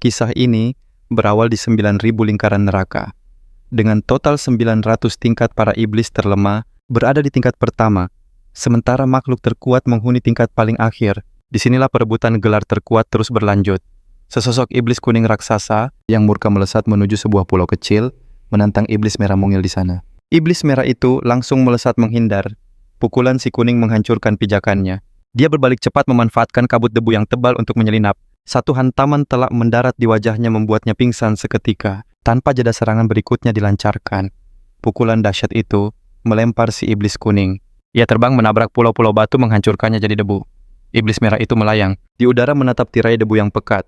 Kisah ini berawal di 9.000 lingkaran neraka. Dengan total 900 tingkat, para iblis terlemah berada di tingkat pertama, sementara makhluk terkuat menghuni tingkat paling akhir. Disinilah perebutan gelar terkuat terus berlanjut. Sesosok iblis kuning raksasa yang murka melesat menuju sebuah pulau kecil, menantang iblis merah mungil di sana. Iblis merah itu langsung melesat menghindar. Pukulan si kuning menghancurkan pijakannya. Dia berbalik cepat memanfaatkan kabut debu yang tebal untuk menyelinap. Satu hantaman telak mendarat di wajahnya membuatnya pingsan seketika. Tanpa jeda serangan berikutnya dilancarkan. Pukulan dahsyat itu melempar si iblis kuning. Ia terbang menabrak pulau-pulau batu menghancurkannya jadi debu. Iblis merah itu melayang. Di udara menatap tirai debu yang pekat.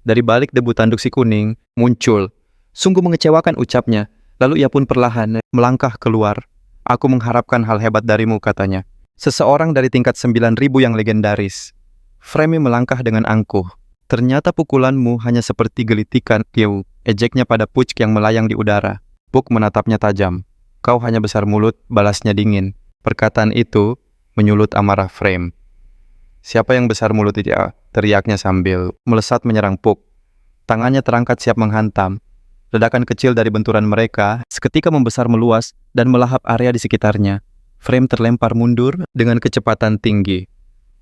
Dari balik debu tanduk si kuning muncul. Sungguh mengecewakan ucapnya. Lalu ia pun perlahan melangkah keluar. Aku mengharapkan hal hebat darimu, katanya. Seseorang dari tingkat 9.000 yang legendaris. Frame melangkah dengan angkuh. Ternyata pukulanmu hanya seperti gelitikan piu, ejeknya pada Puck yang melayang di udara. Puck menatapnya tajam. Kau hanya besar mulut, balasnya dingin. Perkataan itu menyulut amarah Frame. Siapa yang besar mulut itu? Teriaknya sambil melesat menyerang Puck. Tangannya terangkat siap menghantam. Ledakan kecil dari benturan mereka seketika membesar meluas dan melahap area di sekitarnya. Frame terlempar mundur dengan kecepatan tinggi.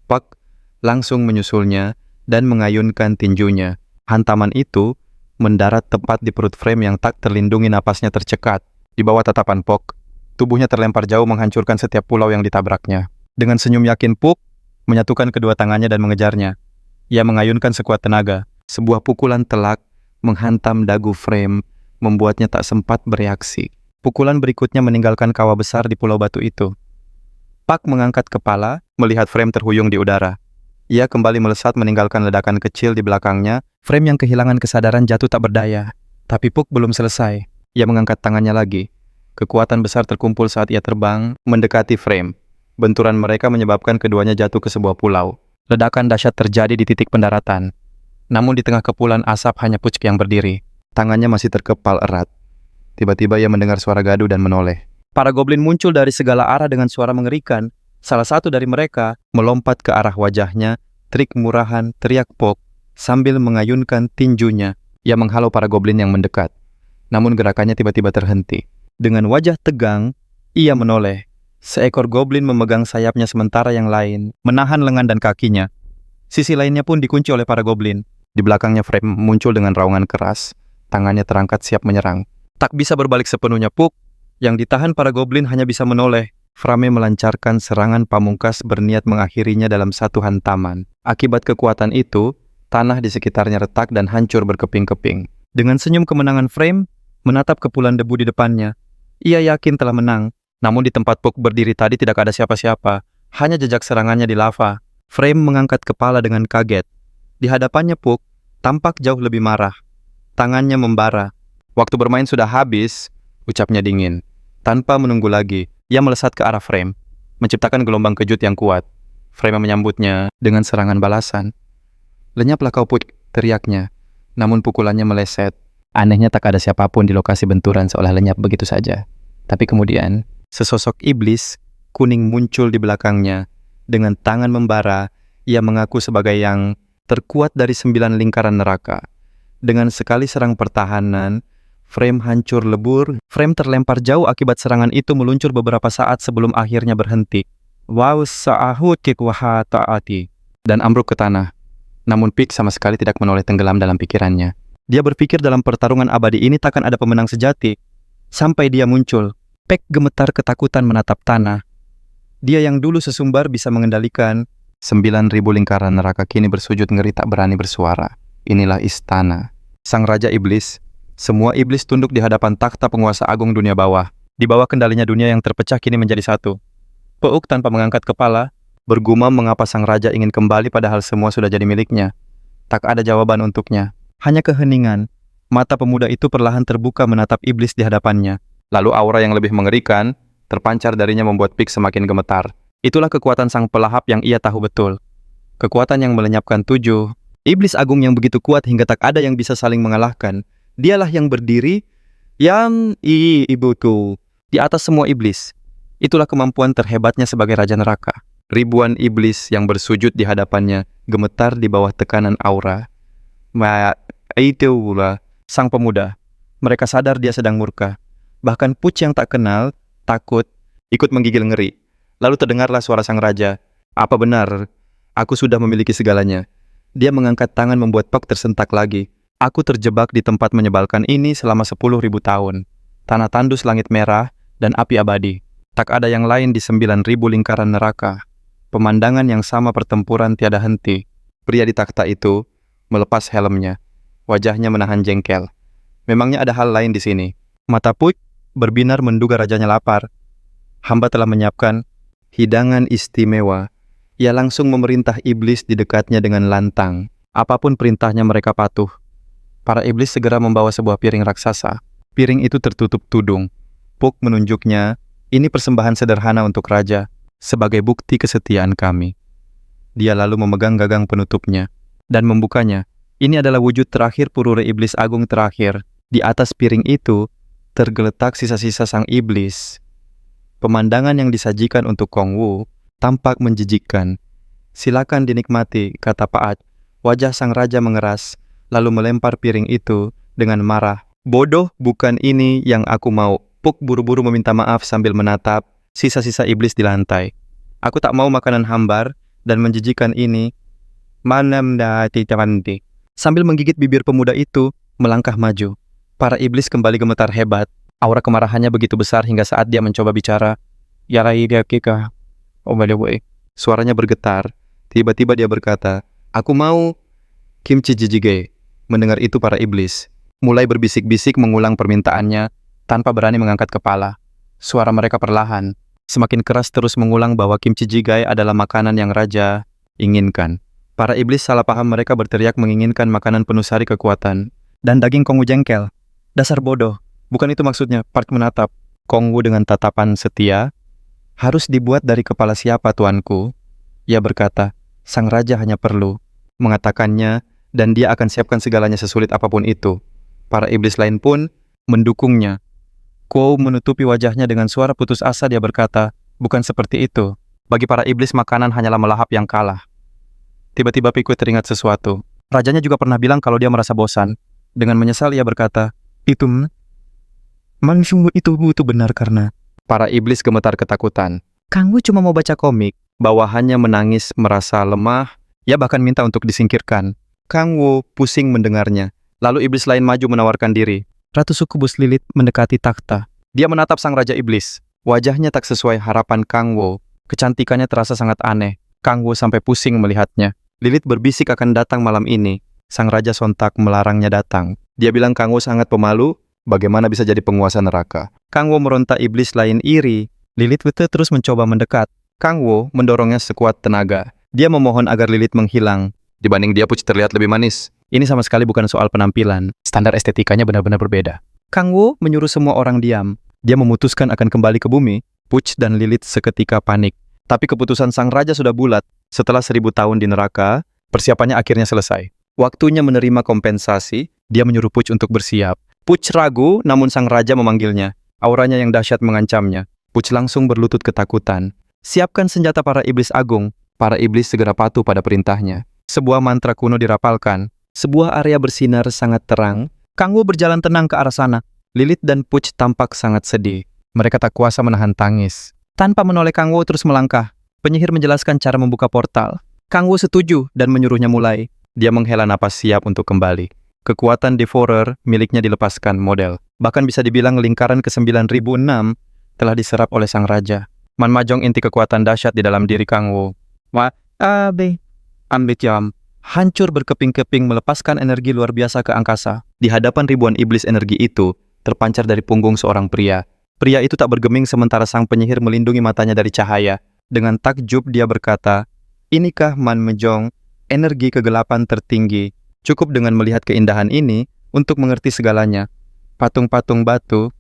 Puck langsung menyusulnya dan mengayunkan tinjunya. Hantaman itu mendarat tepat di perut Frame yang tak terlindungi, napasnya tercekat. Di bawah tatapan Puck, tubuhnya terlempar jauh menghancurkan setiap pulau yang ditabraknya. Dengan senyum yakin, Puck menyatukan kedua tangannya dan mengejarnya. Ia mengayunkan sekuat tenaga. Sebuah pukulan telak menghantam dagu Frame, membuatnya tak sempat bereaksi. Pukulan berikutnya meninggalkan kawah besar di pulau batu itu. Puck mengangkat kepala, melihat Frame terhuyung di udara. Ia kembali melesat meninggalkan ledakan kecil di belakangnya. Frame yang kehilangan kesadaran jatuh tak berdaya. Tapi Puck belum selesai. Ia mengangkat tangannya lagi. Kekuatan besar terkumpul saat ia terbang mendekati Frame. Benturan mereka menyebabkan keduanya jatuh ke sebuah pulau. Ledakan dahsyat terjadi di titik pendaratan. Namun di tengah kepulan asap hanya Puck yang berdiri. Tangannya masih terkepal erat. Tiba-tiba ia mendengar suara gaduh dan menoleh. Para goblin muncul dari segala arah dengan suara mengerikan. Salah satu dari mereka melompat ke arah wajahnya. Trik murahan, teriak Puck sambil mengayunkan tinjunya. Ia menghalau para goblin yang mendekat. Namun gerakannya tiba-tiba terhenti. Dengan wajah tegang, ia menoleh. Seekor goblin memegang sayapnya sementara yang lain menahan lengan dan kakinya. Sisi lainnya pun dikunci oleh para goblin. Di belakangnya Frame muncul dengan raungan keras. Tangannya terangkat siap menyerang. Tak bisa berbalik sepenuhnya, Puck yang ditahan para goblin hanya bisa menoleh. Frame melancarkan serangan pamungkas berniat mengakhirinya dalam satu hantaman. Akibat kekuatan itu, tanah di sekitarnya retak dan hancur berkeping-keping. Dengan senyum kemenangan, Frame menatap kepulan debu di depannya. Ia yakin telah menang. Namun di tempat Puck berdiri tadi tidak ada siapa-siapa. Hanya jejak serangannya di lava. Frame mengangkat kepala dengan kaget. Di hadapannya Puck tampak jauh lebih marah. Tangannya membara. Waktu bermain sudah habis, ucapnya dingin. Tanpa menunggu lagi, ia melesat ke arah Frame, menciptakan gelombang kejut yang kuat. Frame menyambutnya dengan serangan balasan. Lenyaplah kau, Puck, teriaknya. Namun pukulannya meleset. Anehnya tak ada siapapun di lokasi benturan, seolah lenyap begitu saja. Tapi kemudian, sesosok iblis kuning muncul di belakangnya. Dengan tangan membara, ia mengaku sebagai yang terkuat dari 9 lingkaran neraka. Dengan sekali serang pertahanan, Frame hancur lebur. Frame terlempar jauh akibat serangan itu meluncur beberapa saat sebelum akhirnya berhenti. Wow, sa'ahut kikwaha ta'ati. Dan ambruk ke tanah. Namun Puck sama sekali tidak menoleh, tenggelam dalam pikirannya. Dia berpikir dalam pertarungan abadi ini takkan ada pemenang sejati. Sampai dia muncul. Puck gemetar ketakutan menatap tanah. Dia yang dulu sesumbar bisa mengendalikan 9.000 lingkaran neraka kini bersujud ngeri tak berani bersuara. Inilah istana Sang Raja Iblis. Semua iblis tunduk di hadapan takhta penguasa agung dunia bawah. Di bawah kendalinya dunia yang terpecah kini menjadi satu. Puck tanpa mengangkat kepala, bergumam mengapa sang raja ingin kembali padahal semua sudah jadi miliknya. Tak ada jawaban untuknya. Hanya keheningan. Mata pemuda itu perlahan terbuka menatap iblis di hadapannya. Lalu aura yang lebih mengerikan terpancar darinya membuat Puck semakin gemetar. Itulah kekuatan sang pelahap yang ia tahu betul. Kekuatan yang melenyapkan 7 iblis agung yang begitu kuat hingga tak ada yang bisa saling mengalahkan. Dialah yang berdiri, ibuku, di atas semua iblis. Itulah kemampuan terhebatnya sebagai Raja Neraka. Ribuan iblis yang bersujud di hadapannya gemetar di bawah tekanan aura. Itu pula sang pemuda. Mereka sadar dia sedang murka. Bahkan Puch yang tak kenal, takut, ikut menggigil ngeri. Lalu terdengarlah suara sang raja. Apa benar? Aku sudah memiliki segalanya. Dia mengangkat tangan membuat Puck tersentak lagi. Aku terjebak di tempat menyebalkan ini selama 10.000 tahun. Tanah tandus langit merah dan api abadi. Tak ada yang lain di 9.000 lingkaran neraka. Pemandangan yang sama pertempuran tiada henti. Pria di takhta itu melepas helmnya. Wajahnya menahan jengkel. Memangnya ada hal lain di sini. Mata Puch berbinar menduga rajanya lapar. Hamba telah menyiapkan hidangan istimewa. Ia langsung memerintah iblis di dekatnya dengan lantang. Apapun perintahnya mereka patuh. Para iblis segera membawa sebuah piring raksasa. Piring itu tertutup tudung. Puch menunjuknya, ini persembahan sederhana untuk raja, sebagai bukti kesetiaan kami. Dia lalu memegang gagang penutupnya, dan membukanya. Ini adalah wujud terakhir purure iblis agung terakhir. Di atas piring itu, tergeletak sisa-sisa sang iblis. Pemandangan yang disajikan untuk Kong Wu tampak menjijikkan. Silakan dinikmati, kata Paat. Wajah sang raja mengeras, lalu melempar piring itu dengan marah. Bodoh, bukan ini yang aku mau. Puch buru-buru meminta maaf sambil menatap sisa-sisa iblis di lantai. Aku tak mau makanan hambar dan menjijikan ini. Manam dati cantik. Sambil menggigit bibir pemuda itu, melangkah maju. Para iblis kembali gemetar hebat. Aura kemarahannya begitu besar hingga saat dia mencoba bicara. Yarai dia kika. Suaranya bergetar. Tiba-tiba dia berkata, aku mau kimchi jjigae. Mendengar itu para iblis mulai berbisik-bisik mengulang permintaannya tanpa berani mengangkat kepala. Suara mereka perlahan, semakin keras terus mengulang bahwa kimchi jjigae adalah makanan yang raja inginkan. Para iblis salah paham mereka berteriak menginginkan makanan penuh sari kekuatan. Dan daging Kong Wu jengkel. Dasar bodoh, bukan itu maksudnya. Park menatap Kong Wu dengan tatapan setia. Harus dibuat dari kepala siapa, tuanku? Ia berkata, sang raja hanya perlu mengatakannya dan dia akan siapkan segalanya sesulit apapun itu. Para iblis lain pun mendukungnya. Kuo menutupi wajahnya dengan suara putus asa. Dia berkata, bukan seperti itu. Bagi para iblis makanan hanyalah melahap yang kalah. Tiba-tiba Piku teringat sesuatu. Rajanya juga pernah bilang kalau dia merasa bosan. Dengan menyesal ia berkata, itu benar karena... Para iblis gemetar ketakutan. Kang Wu cuma mau baca komik. Bawahannya menangis merasa lemah. Ia bahkan minta untuk disingkirkan. Kang Wu pusing mendengarnya. Lalu iblis lain maju menawarkan diri. Ratu Sukubus Lilith mendekati takhta. Dia menatap sang raja iblis. Wajahnya tak sesuai harapan Kang Wu. Kecantikannya terasa sangat aneh. Kang Wu sampai pusing melihatnya. Lilith berbisik akan datang malam ini. Sang raja sontak melarangnya datang. Dia bilang Kang Wu sangat pemalu. Bagaimana bisa jadi penguasa neraka? Kang Wu meronta iblis lain iri. Lilith terus mencoba mendekat. Kang Wu mendorongnya sekuat tenaga. Dia memohon agar Lilith menghilang. Dibanding dia, Puch terlihat lebih manis. Ini sama sekali bukan soal penampilan. Standar estetikanya benar-benar berbeda. Kang Wu menyuruh semua orang diam. Dia memutuskan akan kembali ke bumi. Puch dan Lilith seketika panik. Tapi keputusan sang raja sudah bulat. Setelah 1000 tahun di neraka, persiapannya akhirnya selesai. Waktunya menerima kompensasi. Dia menyuruh Puch untuk bersiap. Puch ragu, namun sang raja memanggilnya. Auranya yang dahsyat mengancamnya. Puch langsung berlutut ketakutan. Siapkan senjata para iblis agung. Para iblis segera patuh pada perintahnya. Sebuah mantra kuno dirapalkan. Sebuah area bersinar sangat terang. Kang Wu berjalan tenang ke arah sana. Lilith dan Puch tampak sangat sedih. Mereka tak kuasa menahan tangis. Tanpa menoleh, Kang Wu terus melangkah. Penyihir menjelaskan cara membuka portal. Kang Wu setuju dan menyuruhnya mulai. Dia menghela napas siap untuk kembali. Kekuatan Devourer miliknya dilepaskan model. Bahkan bisa dibilang lingkaran ke-9006 telah diserap oleh sang raja. Man Mahjong inti kekuatan dahsyat di dalam diri Kang Wu. Ambitiam. Hancur berkeping-keping melepaskan energi luar biasa ke angkasa. Di hadapan ribuan iblis energi itu, terpancar dari punggung seorang pria. Pria itu tak bergeming sementara sang penyihir melindungi matanya dari cahaya. Dengan takjub dia berkata, inikah Man Mahjong, energi kegelapan tertinggi. Cukup dengan melihat keindahan ini untuk mengerti segalanya. Patung-patung batu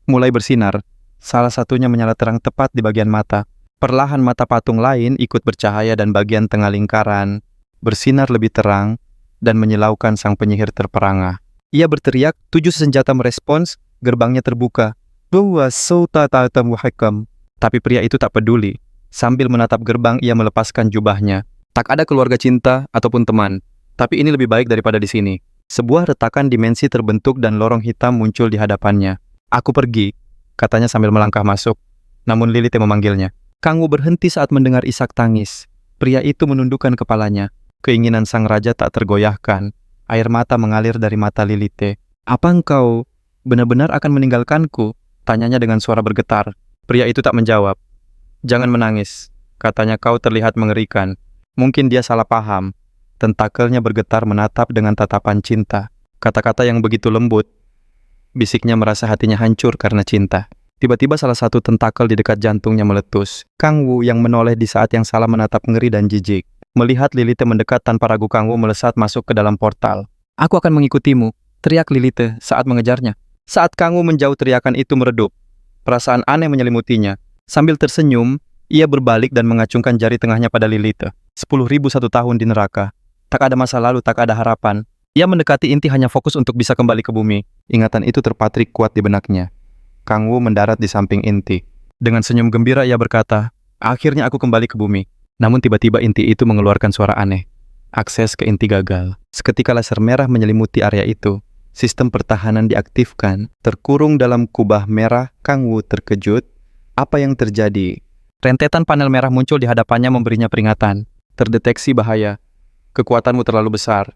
mulai bersinar. Salah satunya menyala terang tepat di bagian mata. Perlahan mata patung lain ikut bercahaya dan bagian tengah lingkaran bersinar lebih terang dan menyilaukan sang penyihir terperangah. Ia berteriak, 7 senjata merespons, gerbangnya terbuka. Tapi pria itu tak peduli. Sambil menatap gerbang ia melepaskan jubahnya. Tak ada keluarga cinta ataupun teman. Tapi ini lebih baik daripada di sini. Sebuah retakan dimensi terbentuk dan lorong hitam muncul di hadapannya. Aku pergi, katanya sambil melangkah masuk. Namun Lilith memanggilnya. Kang Wu berhenti saat mendengar isak tangis. Pria itu menundukkan kepalanya. Keinginan sang raja tak tergoyahkan. Air mata mengalir dari mata Lilith. Apa engkau benar-benar akan meninggalkanku? Tanyanya dengan suara bergetar. Pria itu tak menjawab. Jangan menangis, katanya, kau terlihat mengerikan. Mungkin dia salah paham. Tentakelnya bergetar menatap dengan tatapan cinta. Kata-kata yang begitu lembut. Bisiknya merasa hatinya hancur karena cinta. Tiba-tiba salah satu tentakel di dekat jantungnya meletus. Kang Wu yang menoleh di saat yang salah menatap ngeri dan jijik. Melihat Lilith mendekat tanpa ragu, Kang Wu melesat masuk ke dalam portal. Aku akan mengikutimu, teriak Lilith saat mengejarnya. Saat Kang Wu menjauh, teriakan itu meredup. Perasaan aneh menyelimutinya. Sambil tersenyum, ia berbalik dan mengacungkan jari tengahnya pada Lilith. 10.001 tahun di neraka. Tak ada masa lalu, tak ada harapan. Ia mendekati inti hanya fokus untuk bisa kembali ke bumi. Ingatan itu terpatrik kuat di benaknya. Kang Wu mendarat di samping inti. Dengan senyum gembira ia berkata, akhirnya aku kembali ke bumi. Namun tiba-tiba inti itu mengeluarkan suara aneh. Akses ke inti gagal. Seketika laser merah menyelimuti area itu. Sistem pertahanan diaktifkan. Terkurung dalam kubah merah, Kang Wu terkejut. Apa yang terjadi? Rentetan panel merah muncul di hadapannya memberinya peringatan. Terdeteksi bahaya. Kekuatanmu terlalu besar.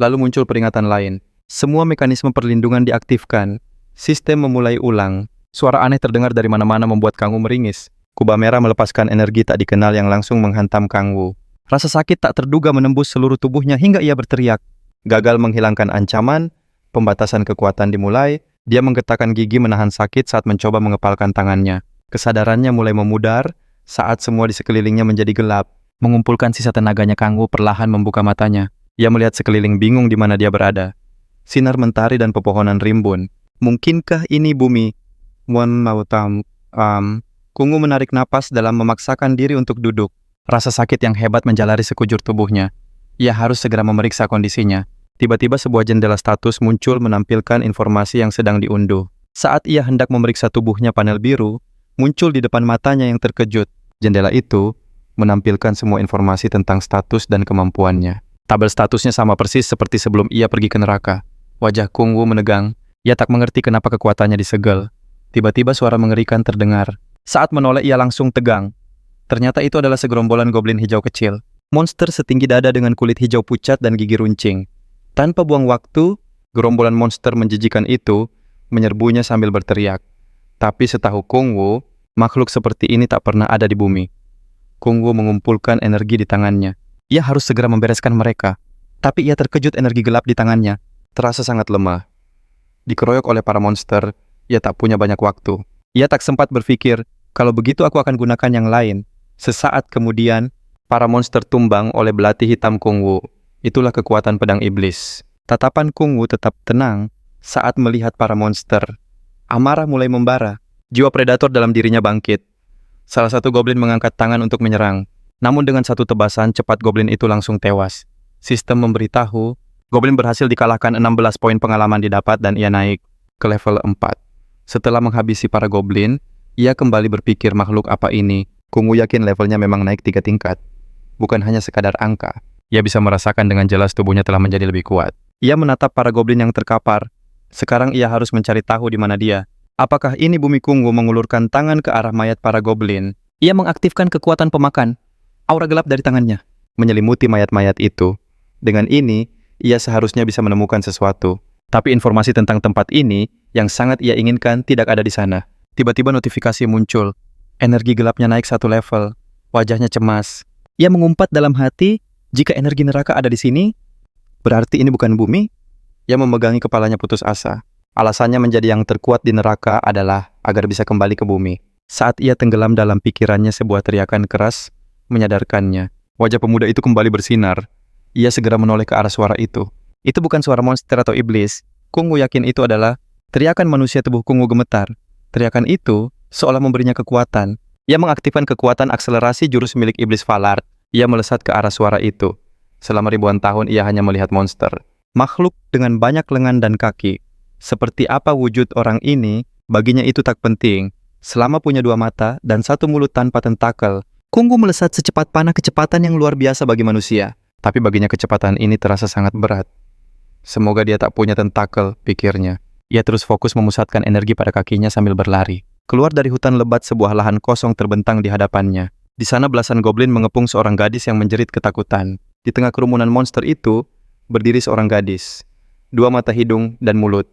Lalu muncul peringatan lain. Semua mekanisme perlindungan diaktifkan. Sistem memulai ulang. Suara aneh terdengar dari mana-mana membuat Kang Wu meringis. Kubah merah melepaskan energi tak dikenal yang langsung menghantam Kang Wu. Rasa sakit tak terduga menembus seluruh tubuhnya hingga ia berteriak. Gagal menghilangkan ancaman, pembatasan kekuatan dimulai. Dia menggetakkan gigi menahan sakit saat mencoba mengepalkan tangannya. Kesadarannya mulai memudar saat semua di sekelilingnya menjadi gelap. Mengumpulkan sisa tenaganya, Kang Wu perlahan membuka matanya. Ia melihat sekeliling bingung di mana dia berada. Sinar mentari dan pepohonan rimbun. Mungkinkah ini bumi? Kang Wu menarik napas dalam memaksakan diri untuk duduk. Rasa sakit yang hebat menjalari sekujur tubuhnya. Ia harus segera memeriksa kondisinya. Tiba-tiba sebuah jendela status muncul menampilkan informasi yang sedang diunduh. Saat ia hendak memeriksa tubuhnya, panel biru muncul di depan matanya yang terkejut. Jendela itu menampilkan semua informasi tentang status dan kemampuannya. Tabel statusnya sama persis seperti sebelum ia pergi ke neraka. Wajah Kang Wu menegang. Ia tak mengerti kenapa kekuatannya disegel. Tiba-tiba suara mengerikan terdengar. Saat menoleh ia langsung tegang. Ternyata itu adalah segerombolan goblin hijau kecil. Monster setinggi dada dengan kulit hijau pucat dan gigi runcing. Tanpa buang waktu, gerombolan monster menjijikan itu menyerbunya sambil berteriak. Tapi setahu Kang Wu, makhluk seperti ini tak pernah ada di bumi. Kang Wu mengumpulkan energi di tangannya. Ia harus segera membereskan mereka. Tapi ia terkejut, energi gelap di tangannya terasa sangat lemah. Dikeroyok oleh para monster, ia tak punya banyak waktu. Ia tak sempat berpikir, kalau begitu aku akan gunakan yang lain. Sesaat kemudian, para monster tumbang oleh belati hitam Kang Wu. Itulah kekuatan pedang iblis. Tatapan Kang Wu tetap tenang saat melihat para monster. Amarah mulai membara. Jiwa predator dalam dirinya bangkit. Salah satu goblin mengangkat tangan untuk menyerang. Namun dengan satu tebasan, cepat goblin itu langsung tewas. Sistem memberitahu, goblin berhasil dikalahkan. 16 poin pengalaman didapat dan ia naik ke level 4. Setelah menghabisi para goblin, ia kembali berpikir, makhluk apa ini? Kang Wu yakin levelnya memang naik 3 tingkat. Bukan hanya sekadar angka. Ia bisa merasakan dengan jelas tubuhnya telah menjadi lebih kuat. Ia menatap para goblin yang terkapar. Sekarang ia harus mencari tahu di mana dia. Apakah ini bumi? Kang Wu mengulurkan tangan ke arah mayat para goblin. Ia mengaktifkan kekuatan pemakan. Aura gelap dari tangannya menyelimuti mayat-mayat itu. Dengan ini, ia seharusnya bisa menemukan sesuatu. Tapi informasi tentang tempat ini yang sangat ia inginkan tidak ada di sana. Tiba-tiba notifikasi muncul. Energi gelapnya naik 1 level. Wajahnya cemas. Ia mengumpat dalam hati, jika energi neraka ada di sini, berarti ini bukan bumi. Ia memegangi kepalanya putus asa. Alasannya menjadi yang terkuat di neraka adalah agar bisa kembali ke bumi. Saat ia tenggelam dalam pikirannya, sebuah teriakan keras menyadarkannya. Wajah pemuda itu kembali bersinar. Ia segera menoleh ke arah suara itu. Itu bukan suara monster atau iblis. Kang Wu yakin itu adalah teriakan manusia. Tubuh Kang Wu gemetar. Teriakan itu seolah memberinya kekuatan. Ia mengaktifkan kekuatan akselerasi jurus milik iblis Valard. Ia melesat ke arah suara itu. Selama ribuan tahun ia hanya melihat monster. Makhluk dengan banyak lengan dan kaki. Seperti apa wujud orang ini, baginya itu tak penting. Selama punya 2 mata dan 1 mulut tanpa tentakel, Kang Wu melesat secepat panah, kecepatan yang luar biasa bagi manusia. Tapi baginya kecepatan ini terasa sangat berat. Semoga dia tak punya tentakel, pikirnya. Ia terus fokus memusatkan energi pada kakinya sambil berlari. Keluar dari hutan lebat, sebuah lahan kosong terbentang di hadapannya. Di sana belasan goblin mengepung seorang gadis yang menjerit ketakutan. Di tengah kerumunan monster itu, berdiri seorang gadis. 2 mata hidung dan mulut.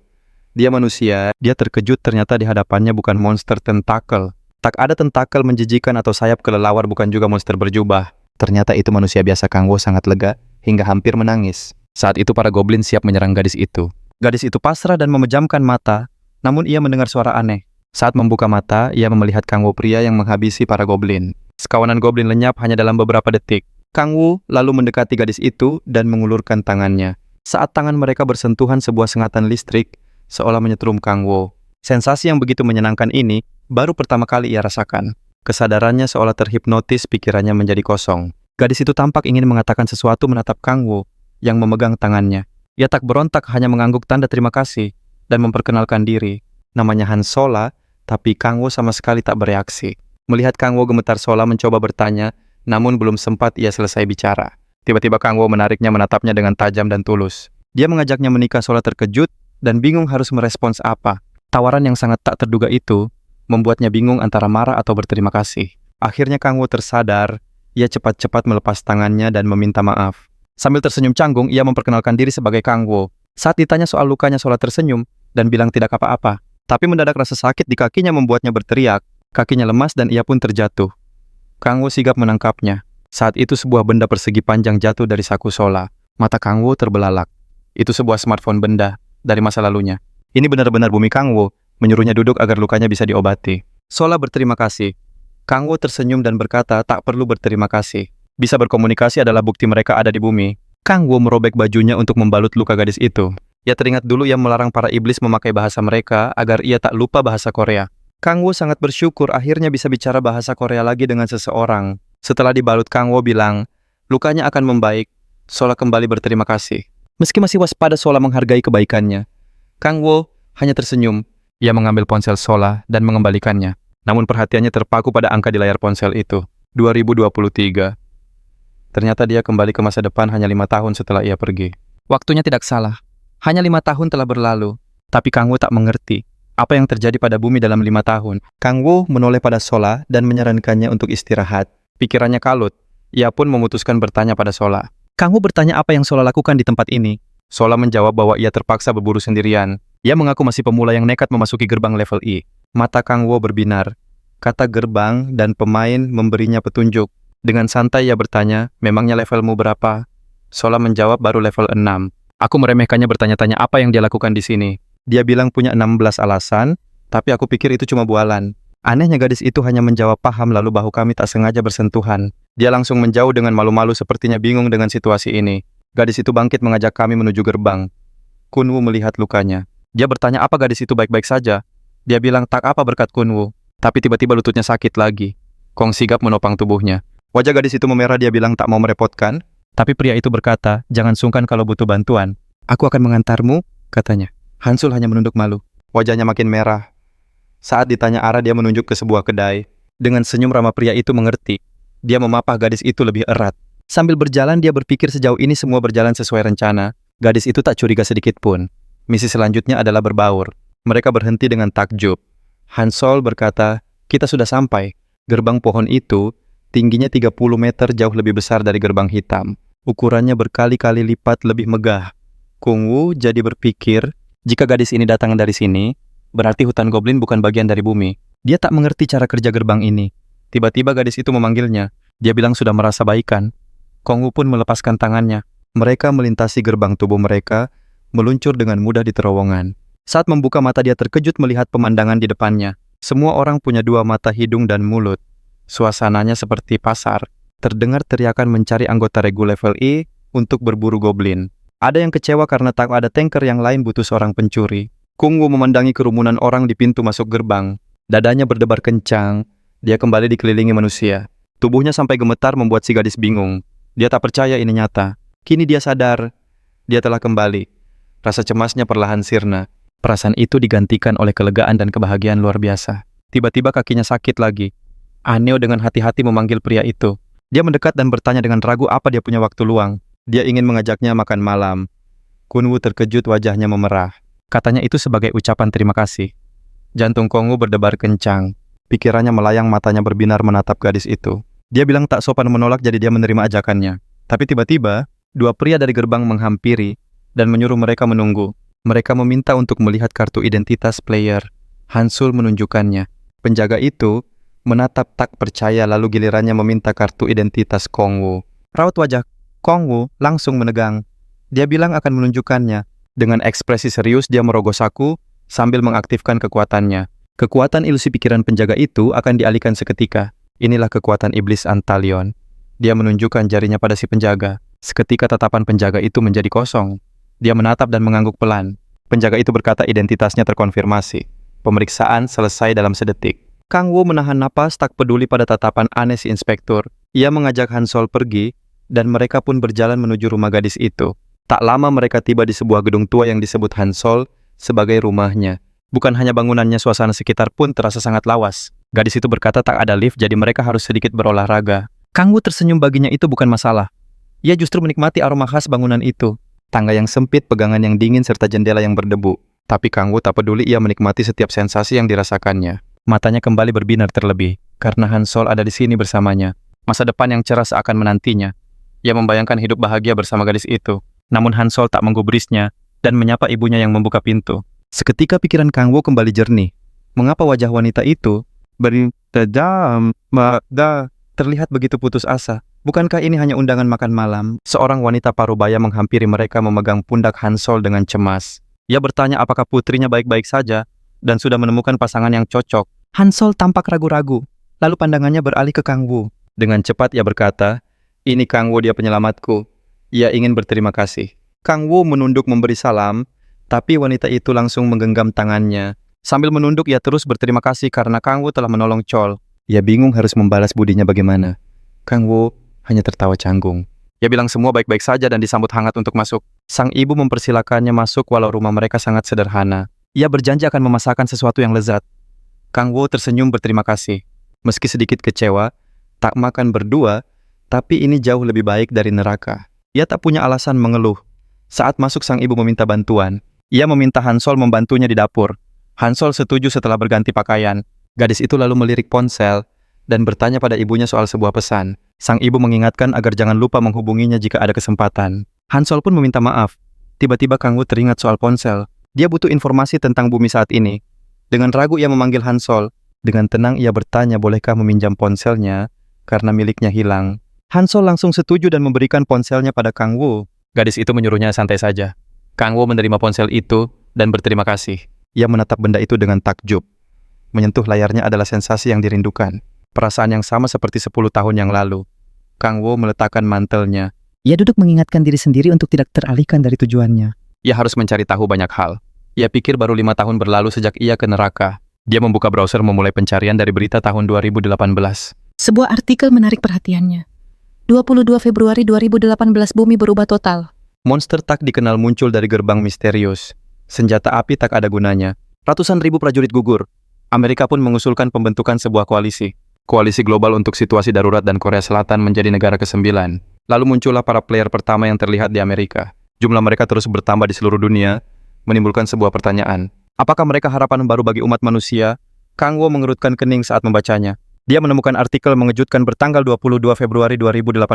Dia manusia, dia terkejut ternyata di hadapannya bukan monster tentakel. Tak ada tentakel menjijikan atau sayap kelelawar, bukan juga monster berjubah. Ternyata itu manusia biasa. Kang Wo sangat lega, hingga hampir menangis. Saat itu para goblin siap menyerang gadis itu. Gadis itu pasrah dan memejamkan mata, namun ia mendengar suara aneh. Saat membuka mata, ia melihat Kang Wo, pria yang menghabisi para goblin. Sekawanan goblin lenyap hanya dalam beberapa detik. Kang Wo lalu mendekati gadis itu dan mengulurkan tangannya. Saat tangan mereka bersentuhan, sebuah sengatan listrik seolah menyetrum Kang Wo. Sensasi yang begitu menyenangkan ini baru pertama kali ia rasakan. Kesadarannya seolah terhipnotis, pikirannya menjadi kosong. Gadis itu tampak ingin mengatakan sesuatu menatap Kang Wo yang memegang tangannya. Ia tak berontak, hanya mengangguk tanda terima kasih dan memperkenalkan diri. Namanya Han Sola, tapi Kang Wo sama sekali tak bereaksi. Melihat Kang Wo gemetar, Sola mencoba bertanya, namun belum sempat ia selesai bicara. Tiba-tiba Kang Wo menariknya, menatapnya dengan tajam dan tulus. Dia mengajaknya menikah. Sola terkejut dan bingung harus merespons apa. Tawaran yang sangat tak terduga itu membuatnya bingung antara marah atau berterima kasih. Akhirnya Kang Wo tersadar. Ia cepat-cepat melepas tangannya dan meminta maaf. Sambil tersenyum canggung, ia memperkenalkan diri sebagai Kang Wo. Saat ditanya soal lukanya, Sola tersenyum dan bilang tidak apa-apa. Tapi mendadak rasa sakit di kakinya membuatnya berteriak. Kakinya lemas dan ia pun terjatuh. Kang Wo sigap menangkapnya. Saat itu sebuah benda persegi panjang jatuh dari saku Sola. Mata Kang Wo terbelalak. Itu sebuah smartphone benda dari masa lalunya. Ini benar-benar bumi. Kang Wo menyuruhnya duduk agar lukanya bisa diobati. Sola berterima kasih. Kang Wo tersenyum dan berkata tak perlu berterima kasih. Bisa berkomunikasi adalah bukti mereka ada di bumi. Kang Wo merobek bajunya untuk membalut luka gadis itu. Ia teringat dulu ia melarang para iblis memakai bahasa mereka agar ia tak lupa bahasa Korea. Kang Wo sangat bersyukur akhirnya bisa bicara bahasa Korea lagi dengan seseorang. Setelah dibalut, Kang Wo bilang, lukanya akan membaik. Sola kembali berterima kasih. Meski masih waspada, Sola menghargai kebaikannya. Kang Wo hanya tersenyum. Ia mengambil ponsel Sola dan mengembalikannya. Namun perhatiannya terpaku pada angka di layar ponsel itu. 2023. Ternyata dia kembali ke masa depan hanya 5 tahun setelah ia pergi. Waktunya tidak salah. Hanya 5 tahun telah berlalu. Tapi Kang Wo tak mengerti apa yang terjadi pada bumi dalam 5 tahun. Kang Wo menoleh pada Sola dan menyarankannya untuk istirahat. Pikirannya kalut. Ia pun memutuskan bertanya pada Sola. Kang Wo bertanya apa yang Sola lakukan di tempat ini. Sola menjawab bahwa ia terpaksa berburu sendirian. Ia mengaku masih pemula yang nekat memasuki gerbang level I. Mata Kang Wo berbinar. Kata gerbang dan pemain memberinya petunjuk. Dengan santai ia bertanya, memangnya levelmu berapa? Sola menjawab baru level 6. Aku meremehkannya bertanya-tanya apa yang dia lakukan di sini. Dia bilang punya 16 alasan, tapi aku pikir itu cuma bualan. Anehnya gadis itu hanya menjawab paham, lalu bahu kami tak sengaja bersentuhan. Dia langsung menjauh dengan malu-malu, sepertinya bingung dengan situasi ini. Gadis itu bangkit mengajak kami menuju gerbang. Kun Wo melihat lukanya. Dia bertanya apa gadis itu baik-baik saja. Dia bilang tak apa berkat Kun Wo. Tapi tiba-tiba lututnya sakit lagi. Kong sigap menopang tubuhnya. Wajah gadis itu memerah, dia bilang tak mau merepotkan. Tapi pria itu berkata, jangan sungkan kalau butuh bantuan. Aku akan mengantarmu, katanya. Hansul hanya menunduk malu. Wajahnya makin merah. Saat ditanya arah, dia menunjuk ke sebuah kedai. Dengan senyum ramah pria itu mengerti. Dia memapah gadis itu lebih erat. Sambil berjalan dia berpikir sejauh ini semua berjalan sesuai rencana. Gadis itu tak curiga sedikit pun. Misi selanjutnya adalah berbaur. Mereka berhenti dengan takjub. Hansol berkata, kita sudah sampai. Gerbang pohon itu tingginya 30 meter, jauh lebih besar dari gerbang hitam. Ukurannya berkali-kali lipat lebih megah. Kung Wu jadi berpikir, jika gadis ini datang dari sini, berarti hutan goblin bukan bagian dari bumi. Dia tak mengerti cara kerja gerbang ini. Tiba-tiba gadis itu memanggilnya. Dia bilang sudah merasa baikan. Kung Wu pun melepaskan tangannya. Mereka melintasi gerbang, tubuh mereka meluncur dengan mudah di terowongan. Saat membuka mata dia terkejut melihat pemandangan di depannya. Semua orang punya 2 mata, hidung dan mulut. Suasananya seperti pasar. Terdengar teriakan mencari anggota regu level I untuk berburu goblin. Ada yang kecewa karena tak ada tanker yang lain butuh seorang pencuri. Kung Wu memandangi kerumunan orang di pintu masuk gerbang. Dadanya berdebar kencang. Dia kembali dikelilingi manusia. Tubuhnya sampai gemetar membuat si gadis bingung. Dia tak percaya ini nyata. Kini dia sadar. Dia telah kembali. Rasa cemasnya perlahan sirna. Perasaan itu digantikan oleh kelegaan dan kebahagiaan luar biasa. Tiba-tiba kakinya sakit lagi. Aneo dengan hati-hati memanggil pria itu. Dia mendekat dan bertanya dengan ragu apa dia punya waktu luang. Dia ingin mengajaknya makan malam. Kunwu terkejut, wajahnya memerah. Katanya itu sebagai ucapan terima kasih. Jantung Kongwu berdebar kencang. Pikirannya melayang, matanya berbinar menatap gadis itu. Dia bilang tak sopan menolak, jadi dia menerima ajakannya. Tapi tiba-tiba, dua pria dari gerbang menghampiri dan menyuruh mereka menunggu. Mereka meminta untuk melihat kartu identitas player. Hansul menunjukkannya. Penjaga itu menatap tak percaya, lalu gilirannya meminta kartu identitas Kongwu. Raut wajah Kongwu langsung menegang. Dia bilang akan menunjukkannya. Dengan ekspresi serius dia merogoh saku sambil mengaktifkan kekuatannya. Kekuatan ilusi pikiran penjaga itu akan dialihkan seketika. Inilah kekuatan iblis Antalion. Dia menunjukkan jarinya pada si penjaga. Seketika tatapan penjaga itu menjadi kosong. Dia menatap dan mengangguk pelan. Penjaga itu berkata identitasnya terkonfirmasi. Pemeriksaan selesai dalam sedetik. Kang Wu menahan napas, tak peduli pada tatapan aneh si inspektur. Ia mengajak Hansol pergi, dan mereka pun berjalan menuju rumah gadis itu. Tak lama mereka tiba di sebuah gedung tua yang disebut Hansol sebagai rumahnya. Bukan hanya bangunannya, suasana sekitar pun terasa sangat lawas. Gadis itu berkata tak ada lift, jadi mereka harus sedikit berolahraga. Kang Wu tersenyum, baginya itu bukan masalah. Ia justru menikmati aroma khas bangunan itu. Tangga yang sempit, pegangan yang dingin, serta jendela yang berdebu. Tapi Kang Wu tak peduli, ia menikmati setiap sensasi yang dirasakannya. Matanya kembali berbinar terlebih, karena Hansol ada di sini bersamanya. Masa depan yang cerah seakan menantinya. Ia membayangkan hidup bahagia bersama gadis itu. Namun Hansol tak menggubrisnya, dan menyapa ibunya yang membuka pintu. Seketika pikiran Kang Wu kembali jernih. Mengapa wajah wanita itu terlihat begitu putus asa? Bukankah ini hanya undangan makan malam? Seorang wanita parubaya menghampiri mereka memegang pundak Hansol dengan cemas. Ia bertanya apakah putrinya baik-baik saja, dan sudah menemukan pasangan yang cocok. Hansol tampak ragu-ragu, lalu pandangannya beralih ke Kang Wu. Dengan cepat ia berkata, "Ini Kang Wu, dia penyelamatku. Ia ingin berterima kasih." Kang Wu menunduk memberi salam, tapi wanita itu langsung menggenggam tangannya. Sambil menunduk, ia terus berterima kasih karena Kang Wu telah menolong Chol. Ia bingung harus membalas budinya bagaimana. Kang Wu hanya tertawa canggung. Ia bilang semua baik-baik saja dan disambut hangat untuk masuk. Sang ibu mempersilakannya masuk walau rumah mereka sangat sederhana. Ia berjanji akan memasakkan sesuatu yang lezat. Kang Wu tersenyum berterima kasih. Meski sedikit kecewa, tak makan berdua, tapi ini jauh lebih baik dari neraka. Ia tak punya alasan mengeluh. Saat masuk, sang ibu meminta bantuan. Ia meminta Hansol membantunya di dapur. Hansol setuju setelah berganti pakaian. Gadis itu lalu melirik ponsel dan bertanya pada ibunya soal sebuah pesan. Sang ibu mengingatkan agar jangan lupa menghubunginya jika ada kesempatan. Hansol pun meminta maaf. Tiba-tiba Kang Wu teringat soal ponsel. Dia butuh informasi tentang bumi saat ini. Dengan ragu ia memanggil Hansol. Dengan tenang ia bertanya bolehkah meminjam ponselnya karena miliknya hilang. Hansol langsung setuju dan memberikan ponselnya pada Kang Wu. Gadis itu menyuruhnya santai saja. Kang Wu menerima ponsel itu dan berterima kasih. Ia menatap benda itu dengan takjub. Menyentuh layarnya adalah sensasi yang dirindukan. Perasaan yang sama seperti 10 tahun yang lalu. Kang Wu meletakkan mantelnya. Ia duduk mengingatkan diri sendiri untuk tidak teralihkan dari tujuannya. Ia harus mencari tahu banyak hal. Ia pikir baru 5 tahun berlalu sejak ia ke neraka. Dia membuka browser memulai pencarian dari berita tahun 2018. Sebuah artikel menarik perhatiannya. 22 Februari 2018 bumi berubah total. Monster tak dikenal muncul dari gerbang misterius. Senjata api tak ada gunanya. Ratusan ribu prajurit gugur. Amerika pun mengusulkan pembentukan sebuah koalisi. Koalisi global untuk situasi darurat dan Korea Selatan menjadi negara ke-9. Lalu muncullah para player pertama yang terlihat di Amerika. Jumlah mereka terus bertambah di seluruh dunia, menimbulkan sebuah pertanyaan. Apakah mereka harapan baru bagi umat manusia? Kang Wu mengerutkan kening saat membacanya. Dia menemukan artikel mengejutkan bertanggal 22 Februari 2018.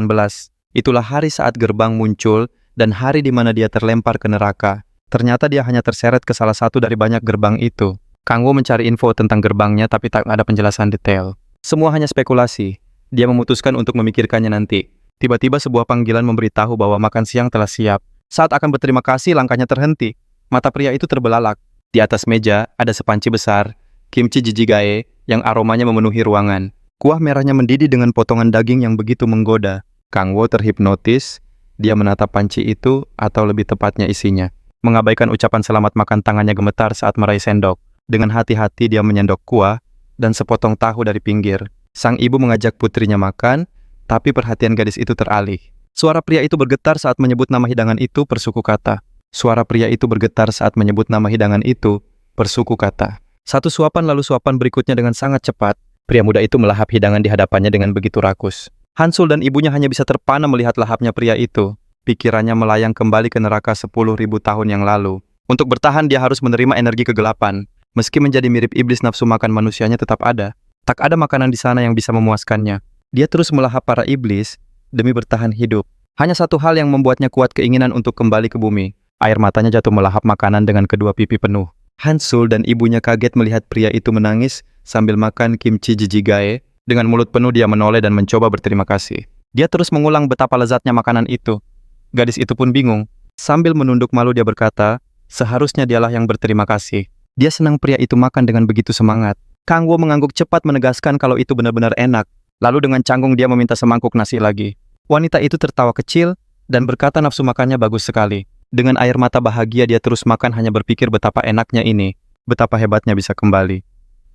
Itulah hari saat gerbang muncul dan hari di mana dia terlempar ke neraka. Ternyata dia hanya terseret ke salah satu dari banyak gerbang itu. Kang Wu mencari info tentang gerbangnya tapi tak ada penjelasan detail. Semua hanya spekulasi. Dia memutuskan untuk memikirkannya nanti. Tiba-tiba sebuah panggilan memberitahu bahwa makan siang telah siap. Saat akan berterima kasih, langkahnya terhenti. Mata pria itu terbelalak. Di atas meja ada sepanci besar, kimchi jijigae, yang aromanya memenuhi ruangan. Kuah merahnya mendidih dengan potongan daging yang begitu menggoda. Kang Wu terhipnotis. Dia menatap panci itu, atau lebih tepatnya isinya. Mengabaikan ucapan selamat makan, tangannya gemetar saat meraih sendok. Dengan hati-hati dia menyendok kuah dan sepotong tahu dari pinggir. Sang ibu mengajak putrinya makan, tapi perhatian gadis itu teralih. Suara pria itu bergetar saat menyebut nama hidangan itu bersuku kata. Suara pria itu bergetar saat menyebut nama hidangan itu bersuku kata. Satu suapan lalu suapan berikutnya dengan sangat cepat. Pria muda itu melahap hidangan di hadapannya dengan begitu rakus. Hansul dan ibunya hanya bisa terpana melihat lahapnya pria itu. Pikirannya melayang kembali ke neraka 10.000 tahun yang lalu. Untuk bertahan dia harus menerima energi kegelapan. Meski menjadi mirip iblis, nafsu makan manusianya tetap ada. Tak ada makanan di sana yang bisa memuaskannya. Dia terus melahap para iblis demi bertahan hidup. Hanya satu hal yang membuatnya kuat, keinginan untuk kembali ke bumi. Air matanya jatuh melahap makanan dengan kedua pipi penuh. Hansul dan ibunya kaget melihat pria itu menangis sambil makan kimchi jijigae. Dengan mulut penuh dia menoleh dan mencoba berterima kasih. Dia terus mengulang betapa lezatnya makanan itu. Gadis itu pun bingung. Sambil menunduk malu dia berkata, seharusnya dialah yang berterima kasih. Dia senang pria itu makan dengan begitu semangat. Kang Wo mengangguk cepat menegaskan kalau itu benar-benar enak. Lalu dengan canggung dia meminta semangkuk nasi lagi. Wanita itu tertawa kecil dan berkata nafsu makannya bagus sekali. Dengan air mata bahagia dia terus makan, hanya berpikir betapa enaknya ini. Betapa hebatnya bisa kembali.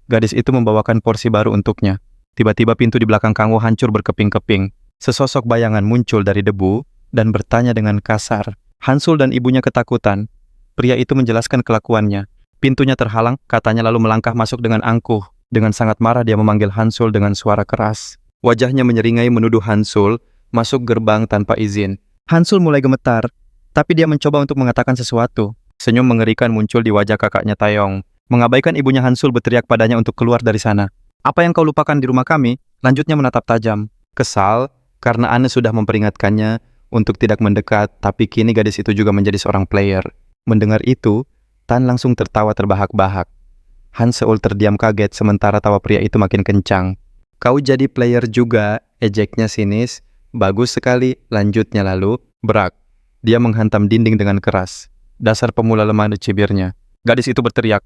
Gadis itu membawakan porsi baru untuknya. Tiba-tiba pintu di belakang Kang Wo hancur berkeping-keping. Sesosok bayangan muncul dari debu dan bertanya dengan kasar. Hansul dan ibunya ketakutan. Pria itu menjelaskan kelakuannya. Pintunya terhalang, katanya, lalu melangkah masuk dengan angkuh. Dengan sangat marah dia memanggil Hansul dengan suara keras. Wajahnya menyeringai menuduh Hansul masuk gerbang tanpa izin. Hansul mulai gemetar, tapi dia mencoba untuk mengatakan sesuatu. Senyum mengerikan muncul di wajah kakaknya Taeyong. Mengabaikan ibunya, Hansul berteriak padanya untuk keluar dari sana. Apa yang kau lupakan di rumah kami? Lanjutnya menatap tajam. Kesal, karena Anne sudah memperingatkannya untuk tidak mendekat, tapi kini gadis itu juga menjadi seorang player. Mendengar itu, Tan langsung tertawa terbahak-bahak. Han Seul terdiam kaget sementara tawa pria itu makin kencang. Kau jadi player juga, ejeknya sinis. Bagus sekali, lanjutnya lalu, brak. Dia menghantam dinding dengan keras. Dasar pemula lemah, dicibirnya. Gadis itu berteriak,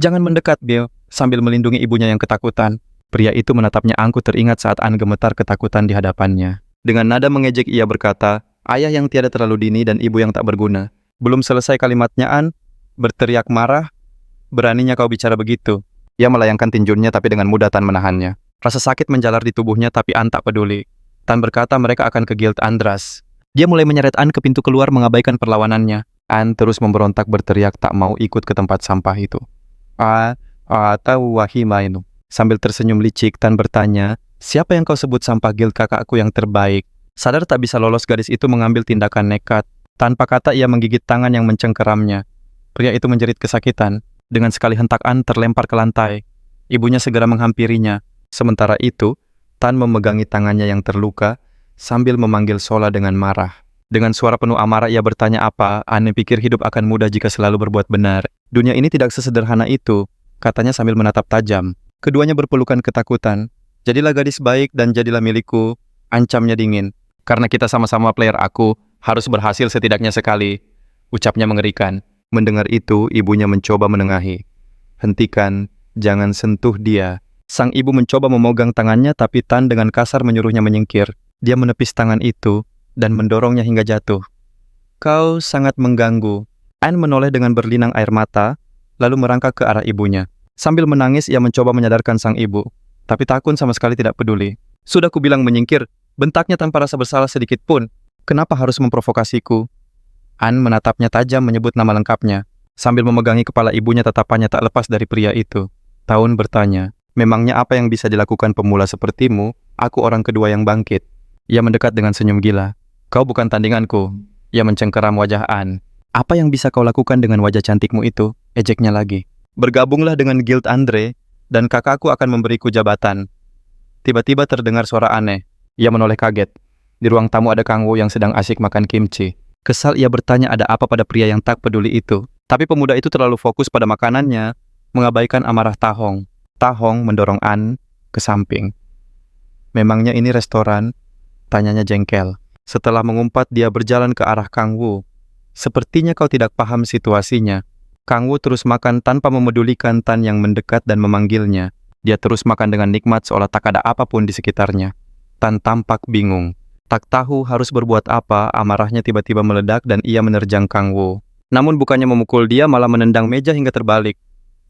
jangan mendekat, Bill, sambil melindungi ibunya yang ketakutan. Pria itu menatapnya angkuh, teringat saat An gemetar ketakutan di hadapannya. Dengan nada mengejek ia berkata, ayah yang tiada terlalu dini dan ibu yang tak berguna. Belum selesai kalimatnya An berteriak marah, beraninya kau bicara begitu. Ia melayangkan tinjunya tapi dengan mudah Tan menahannya. Rasa sakit menjalar di tubuhnya tapi An tak peduli. Tan berkata mereka akan ke Guild Andras. Dia mulai menyeret An ke pintu keluar mengabaikan perlawanannya. An terus memberontak berteriak tak mau ikut ke tempat sampah itu. Tahu wahima itu. Sambil tersenyum licik Tan bertanya, siapa yang kau sebut sampah Guild kakakku yang terbaik? Sadar tak bisa lolos, gadis itu mengambil tindakan nekat. Tanpa kata ia menggigit tangan yang mencengkeramnya. Pria itu menjerit kesakitan. Dengan sekali hentak An terlempar ke lantai. Ibunya segera menghampirinya. Sementara itu, Tan memegangi tangannya yang terluka sambil memanggil Sola dengan marah. Dengan suara penuh amarah ia bertanya, apa Anne pikir hidup akan mudah jika selalu berbuat benar? Dunia ini tidak sesederhana itu, katanya sambil menatap tajam. Keduanya berpelukan ketakutan. Jadilah gadis baik dan jadilah milikku, ancamnya dingin. Karena kita sama-sama player, aku harus berhasil setidaknya sekali, ucapnya mengerikan. Mendengar itu, ibunya mencoba menengahi. Hentikan, jangan sentuh dia. Sang ibu mencoba memegang tangannya tapi Tan dengan kasar menyuruhnya menyingkir. Dia menepis tangan itu dan mendorongnya hingga jatuh. Kau sangat mengganggu. Anne menoleh dengan berlinang air mata, lalu merangkak ke arah ibunya. Sambil menangis ia mencoba menyadarkan sang ibu. Tapi Takun sama sekali tidak peduli. Sudah kubilang menyingkir, bentaknya tanpa rasa bersalah sedikit pun. Kenapa harus memprovokasiku? Anne menatapnya tajam menyebut nama lengkapnya. Sambil memegangi kepala ibunya, tatapannya tak lepas dari pria itu. Taun bertanya, memangnya apa yang bisa dilakukan pemula sepertimu? Aku orang kedua yang bangkit. Ia mendekat dengan senyum gila. Kau bukan tandinganku. Ia mencengkeram wajah Anne. Apa yang bisa kau lakukan dengan wajah cantikmu itu? Ejeknya lagi. Bergabunglah dengan Guild Andre, dan kakakku akan memberiku jabatan. Tiba-tiba terdengar suara aneh. Ia menoleh kaget. Di ruang tamu ada Kang Wo yang sedang asyik makan kimchi. Kesal ia bertanya ada apa pada pria yang tak peduli itu. Tapi pemuda itu terlalu fokus pada makanannya, mengabaikan amarah Tahong. Tahong mendorong An ke samping. Memangnya ini restoran? Tanyanya jengkel. Setelah mengumpat dia berjalan ke arah Kang Wo. Sepertinya kau tidak paham situasinya. Kang Wo terus makan tanpa memedulikan Tan yang mendekat dan memanggilnya. Dia terus makan dengan nikmat seolah tak ada apapun di sekitarnya. Tan tampak bingung. Tak tahu harus berbuat apa, amarahnya tiba-tiba meledak dan ia menerjang Kang Wo. Namun bukannya memukul dia, malah menendang meja hingga terbalik.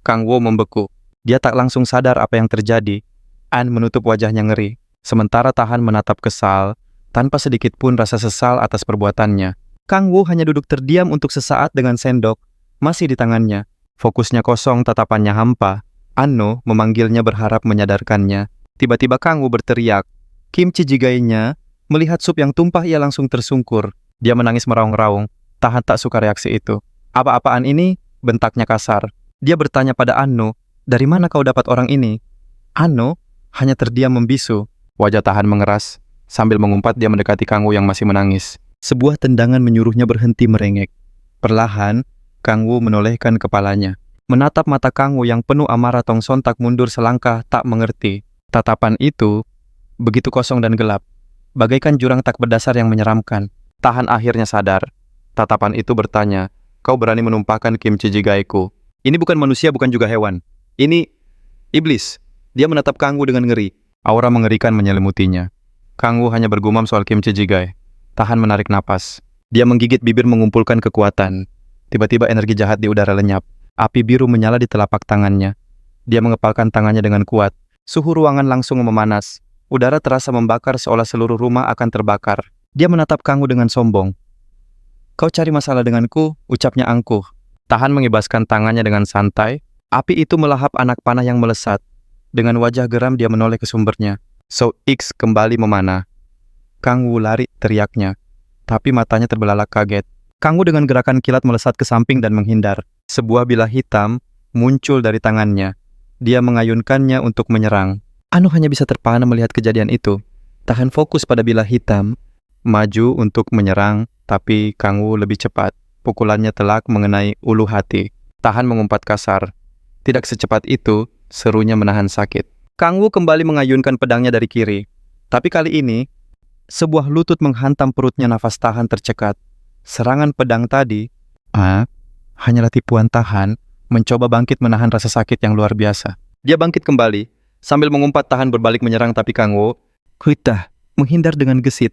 Kang Wo membeku. Dia tak langsung sadar apa yang terjadi. An menutup wajahnya ngeri. Sementara Tahan menatap kesal, tanpa sedikit pun rasa sesal atas perbuatannya. Kang Wo hanya duduk terdiam untuk sesaat dengan sendok masih di tangannya. Fokusnya kosong, tatapannya hampa. Anno memanggilnya berharap menyadarkannya. Tiba-tiba Kang Wo berteriak. Kimchi jigainya. Melihat sup yang tumpah ia langsung tersungkur. Dia menangis meraung-raung. Tahan tak suka reaksi itu. Apa-apaan ini? Bentaknya kasar. Dia bertanya pada Anno, dari mana kau dapat orang ini? Anno hanya terdiam membisu. Wajah Tahan mengeras. Sambil mengumpat dia mendekati Kangwu yang masih menangis. Sebuah tendangan menyuruhnya berhenti merengek. Perlahan, Kangwu menolehkan kepalanya. Menatap mata Kangwu yang penuh amarah, Tong sontak mundur selangkah tak mengerti. Tatapan itu begitu kosong dan gelap. Bagaikan jurang tak berdasar yang menyeramkan. Tahan akhirnya sadar. Tatapan itu bertanya, kau berani menumpahkan kimchi jjigaeku. Ini bukan manusia, bukan juga hewan. Ini iblis. Dia menatap Kangwu dengan ngeri. Aura mengerikan menyelimutinya. Kangwu hanya bergumam soal kimchi jjigae. Tahan menarik napas. Dia menggigit bibir mengumpulkan kekuatan. Tiba-tiba energi jahat di udara lenyap. Api biru menyala di telapak tangannya. Dia mengepalkan tangannya dengan kuat. Suhu ruangan langsung memanas. Udara terasa membakar seolah seluruh rumah akan terbakar. Dia menatap Kangwu dengan sombong. Kau cari masalah denganku, ucapnya angkuh. Tahan mengibaskan tangannya dengan santai. Api itu melahap anak panah yang melesat. Dengan wajah geram dia menoleh ke sumbernya. So X kembali memanah. Kangwu lari, teriaknya. Tapi matanya terbelalak kaget. Kangwu dengan gerakan kilat melesat ke samping dan menghindar. Sebuah bilah hitam muncul dari tangannya. Dia mengayunkannya untuk menyerang. Anu hanya bisa terpana melihat kejadian itu. Tahan fokus pada bilah hitam. Maju untuk menyerang, tapi Kangwu lebih cepat. Pukulannya telak mengenai ulu hati. Tahan mengumpat kasar. Tidak secepat itu, serunya menahan sakit. Kangwu kembali mengayunkan pedangnya dari kiri. Tapi kali ini, sebuah lutut menghantam perutnya, nafas Tahan tercekat. Serangan pedang tadi, hanyalah tipuan Tahan, mencoba bangkit menahan rasa sakit yang luar biasa. Dia bangkit kembali, sambil mengumpat. Tahan berbalik menyerang, tapi Kangwu menghindar dengan gesit.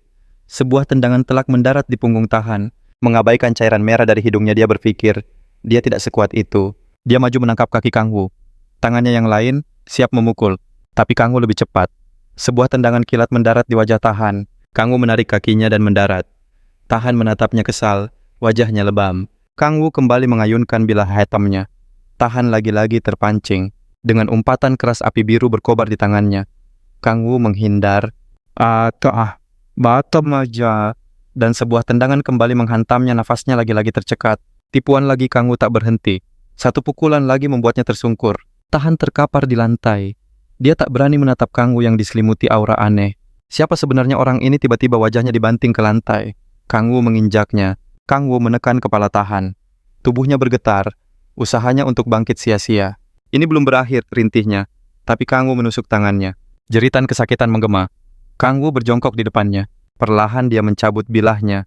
Sebuah tendangan telak mendarat di punggung Tahan. Mengabaikan cairan merah dari hidungnya, dia berpikir, dia tidak sekuat itu. Dia maju menangkap kaki Kangwu. Tangannya yang lain siap memukul, tapi Kangwu lebih cepat. Sebuah tendangan kilat mendarat di wajah Tahan. Kangwu menarik kakinya dan mendarat. Tahan menatapnya kesal, wajahnya lebam. Kangwu kembali mengayunkan bilah hitamnya. Tahan lagi-lagi terpancing. Dengan umpatan keras api biru berkobar di tangannya. Kangwu menghindar. Batam aja. Dan sebuah tendangan kembali menghantamnya, nafasnya lagi-lagi tercekat. Tipuan lagi Kangwu tak berhenti. Satu pukulan lagi membuatnya tersungkur. Tahan terkapar di lantai. Dia tak berani menatap Kangwu yang diselimuti aura aneh. Siapa sebenarnya orang ini? Tiba-tiba wajahnya dibanting ke lantai. Kangwu menginjaknya. Kangwu menekan kepala Tahan. Tubuhnya bergetar. Usahanya untuk bangkit sia-sia. Ini belum berakhir, rintihnya. Tapi Kangwu menusuk tangannya. Jeritan kesakitan menggema. Kangwu berjongkok di depannya. Perlahan dia mencabut bilahnya.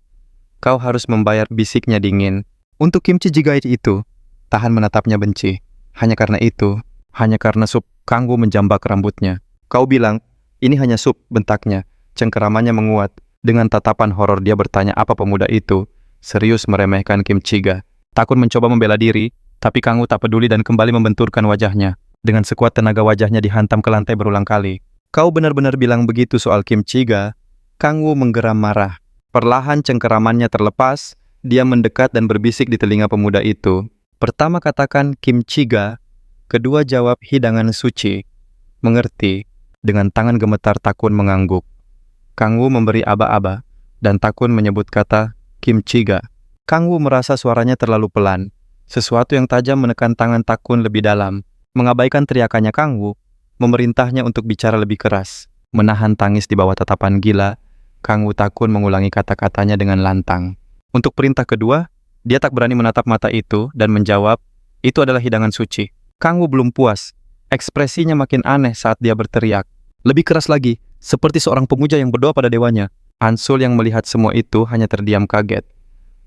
Kau harus membayar, bisiknya dingin. Untuk kimchi jjigae itu. Tahan menatapnya benci. Hanya karena itu. Hanya karena sup. Kangwu menjambak rambutnya. Kau bilang, ini hanya sup, bentaknya. Cengkeramannya menguat. Dengan tatapan horor dia bertanya apa pemuda itu serius meremehkan Kim Chiga. Takun mencoba membela diri, tapi Kangwu tak peduli dan kembali membenturkan wajahnya. Dengan sekuat tenaga wajahnya dihantam ke lantai berulang kali. Kau benar-benar bilang begitu soal Kim Chiga? Kangwu menggeram marah. Perlahan cengkeramannya terlepas, dia mendekat dan berbisik di telinga pemuda itu. Pertama katakan Kim Chiga, kedua jawab hidangan suci. Mengerti. Dengan tangan gemetar Takun mengangguk. Kangwu memberi aba-aba, dan Takun menyebut kata Kim Chiga. Kangwu merasa suaranya terlalu pelan. Sesuatu yang tajam menekan tangan Takun lebih dalam. Mengabaikan teriakannya Kangwu, memerintahnya untuk bicara lebih keras. Menahan tangis di bawah tatapan gila, Kangwu Takun mengulangi kata-katanya dengan lantang. Untuk perintah kedua, dia tak berani menatap mata itu dan menjawab, itu adalah hidangan suci. Kangwu belum puas. Ekspresinya makin aneh saat dia berteriak. Lebih keras lagi, seperti seorang pemuja yang berdoa pada dewanya. Ansul yang melihat semua itu hanya terdiam kaget.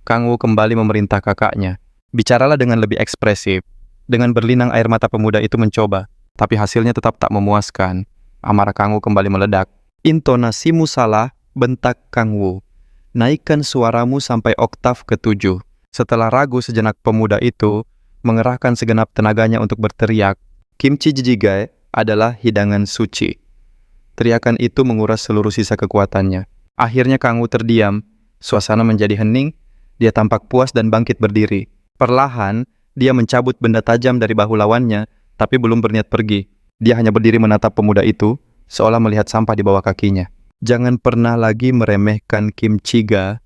Kangwu kembali memerintah kakaknya. Bicaralah dengan lebih ekspresif. Dengan berlinang air mata pemuda itu mencoba, tapi hasilnya tetap tak memuaskan. Amarah Kangwu kembali meledak. Intonasimu salah, bentak Kangwu. Naikkan suaramu sampai oktav ke-7. Setelah ragu sejenak, pemuda itu mengerahkan segenap tenaganya untuk berteriak, kimchi jjigae adalah hidangan suci. Teriakan itu menguras seluruh sisa kekuatannya. Akhirnya Kangwu terdiam. Suasana menjadi hening. Dia tampak puas dan bangkit berdiri. Perlahan, dia mencabut benda tajam dari bahu lawannya, tapi belum berniat pergi. Dia hanya berdiri menatap pemuda itu, seolah melihat sampah di bawah kakinya. Jangan pernah lagi meremehkan Kim Chiga.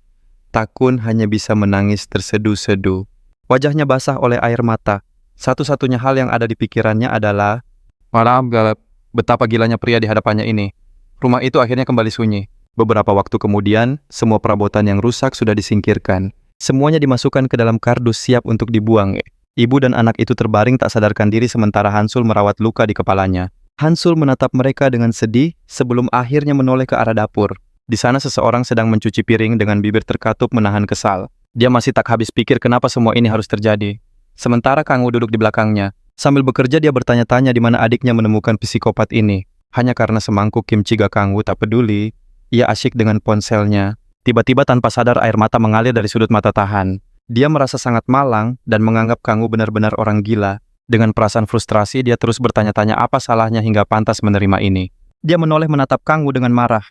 Takun hanya bisa menangis terseduh-seduh. Wajahnya basah oleh air mata. Satu-satunya hal yang ada di pikirannya adalah, malam gelap, betapa gilanya pria di hadapannya ini. Rumah itu akhirnya kembali sunyi. Beberapa waktu kemudian, semua perabotan yang rusak sudah disingkirkan. Semuanya dimasukkan ke dalam kardus siap untuk dibuang. Ibu dan anak itu terbaring tak sadarkan diri sementara Hansul merawat luka di kepalanya. Hansul menatap mereka dengan sedih sebelum akhirnya menoleh ke arah dapur. Di sana seseorang sedang mencuci piring dengan bibir terkatup menahan kesal. Dia masih tak habis pikir kenapa semua ini harus terjadi. Sementara Kangwoo duduk di belakangnya. Sambil bekerja dia bertanya-tanya di mana adiknya menemukan psikopat ini. Hanya karena semangkuk kimchi ga Kangwoo tak peduli, ia asyik dengan ponselnya. Tiba-tiba tanpa sadar air mata mengalir dari sudut mata Tahan. Dia merasa sangat malang dan menganggap Kangwoo benar-benar orang gila. Dengan perasaan frustrasi dia terus bertanya-tanya apa salahnya hingga pantas menerima ini. Dia menoleh menatap Kangwoo dengan marah.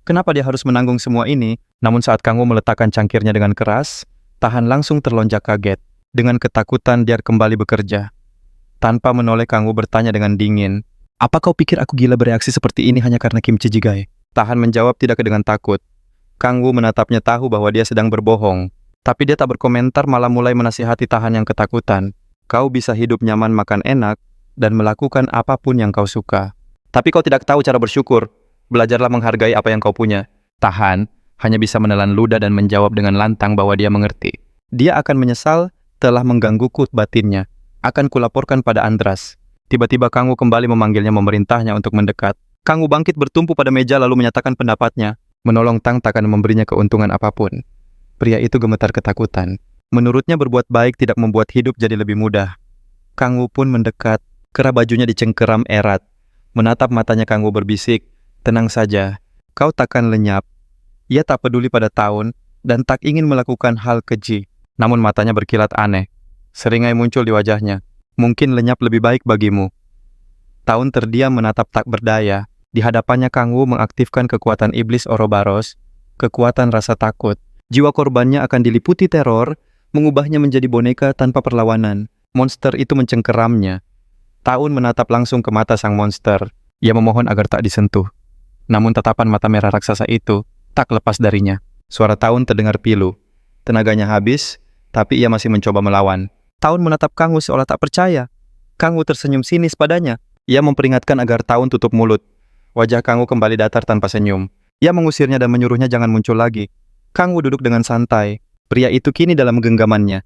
Kenapa dia harus menanggung semua ini? Namun saat Kangwoo meletakkan cangkirnya dengan keras, Tahan langsung terlonjak kaget. Dengan ketakutan dia kembali bekerja. Tanpa menoleh Kangwoo bertanya dengan dingin, "Apa kau pikir aku gila bereaksi seperti ini hanya karena kimchi jigae?" Tahan menjawab tidak dengan takut. Kangwoo menatapnya tahu bahwa dia sedang berbohong. Tapi dia tak berkomentar malah mulai menasihati Tahan yang ketakutan. "Kau bisa hidup nyaman makan enak dan melakukan apapun yang kau suka. Tapi kau tidak tahu cara bersyukur. Belajarlah menghargai apa yang kau punya." Tahan hanya bisa menelan ludah dan menjawab dengan lantang bahwa dia mengerti. Dia akan menyesal telah menggangguku batinnya. Akan kulaporkan pada Andras. Tiba-tiba Kangwoo kembali memanggilnya memerintahnya untuk mendekat. Kangwoo bangkit bertumpu pada meja lalu menyatakan pendapatnya. Menolong Tang tak akan memberinya keuntungan apapun. Pria itu gemetar ketakutan. Menurutnya berbuat baik tidak membuat hidup jadi lebih mudah. Kangwoo pun mendekat. Kerah bajunya dicengkeram erat. Menatap matanya Kangwoo berbisik, "Tenang saja, kau takkan lenyap." Ia tak peduli pada Tahun dan tak ingin melakukan hal keji. Namun matanya berkilat aneh. Seringai muncul di wajahnya. "Mungkin lenyap lebih baik bagimu." Tahun terdiam menatap tak berdaya. Di hadapannya Kangwoo mengaktifkan kekuatan iblis Ouroboros, kekuatan rasa takut. Jiwa korbannya akan diliputi teror, mengubahnya menjadi boneka tanpa perlawanan. Monster itu mencengkeramnya. Tahun menatap langsung ke mata sang monster. Ia memohon agar tak disentuh. Namun tatapan mata merah raksasa itu tak lepas darinya. Suara Tahun terdengar pilu. Tenaganya habis, tapi ia masih mencoba melawan. Tahun menatap Kangwoo seolah tak percaya. Kangwoo tersenyum sinis padanya. Ia memperingatkan agar Tahun tutup mulut. Wajah Kangwoo kembali datar tanpa senyum. Ia mengusirnya dan menyuruhnya jangan muncul lagi. Kangwoo duduk dengan santai. Pria itu kini dalam genggamannya.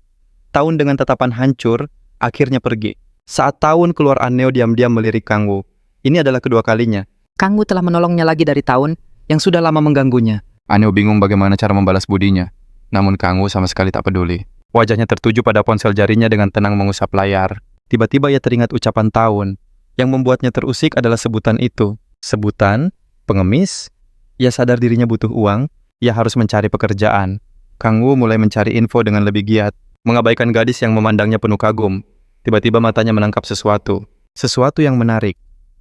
Tahun dengan tatapan hancur, akhirnya pergi. Saat Tahun keluar, Anneo diam-diam melirik Kangwoo. Ini adalah kedua kalinya. Kangwoo telah menolongnya lagi dari Tahun yang sudah lama mengganggunya. Anneo bingung bagaimana cara membalas budinya. Namun Kangwoo sama sekali tak peduli. Wajahnya tertuju pada ponsel jarinya dengan tenang mengusap layar. Tiba-tiba ia teringat ucapan Tahun. Yang membuatnya terusik adalah sebutan itu. Sebutan, pengemis. Ia sadar dirinya butuh uang. Ia harus mencari pekerjaan. Kangwoo mulai mencari info dengan lebih giat. Mengabaikan gadis yang memandangnya penuh kagum. Tiba-tiba matanya menangkap sesuatu. Sesuatu yang menarik.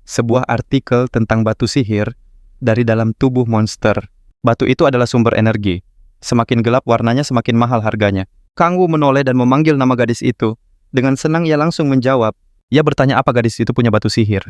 Sebuah artikel tentang batu sihir dari dalam tubuh monster. Batu itu adalah sumber energi. Semakin gelap warnanya semakin mahal harganya. Kangwoo menoleh dan memanggil nama gadis itu. Dengan senang ia langsung menjawab. Ia bertanya apa gadis itu punya batu sihir.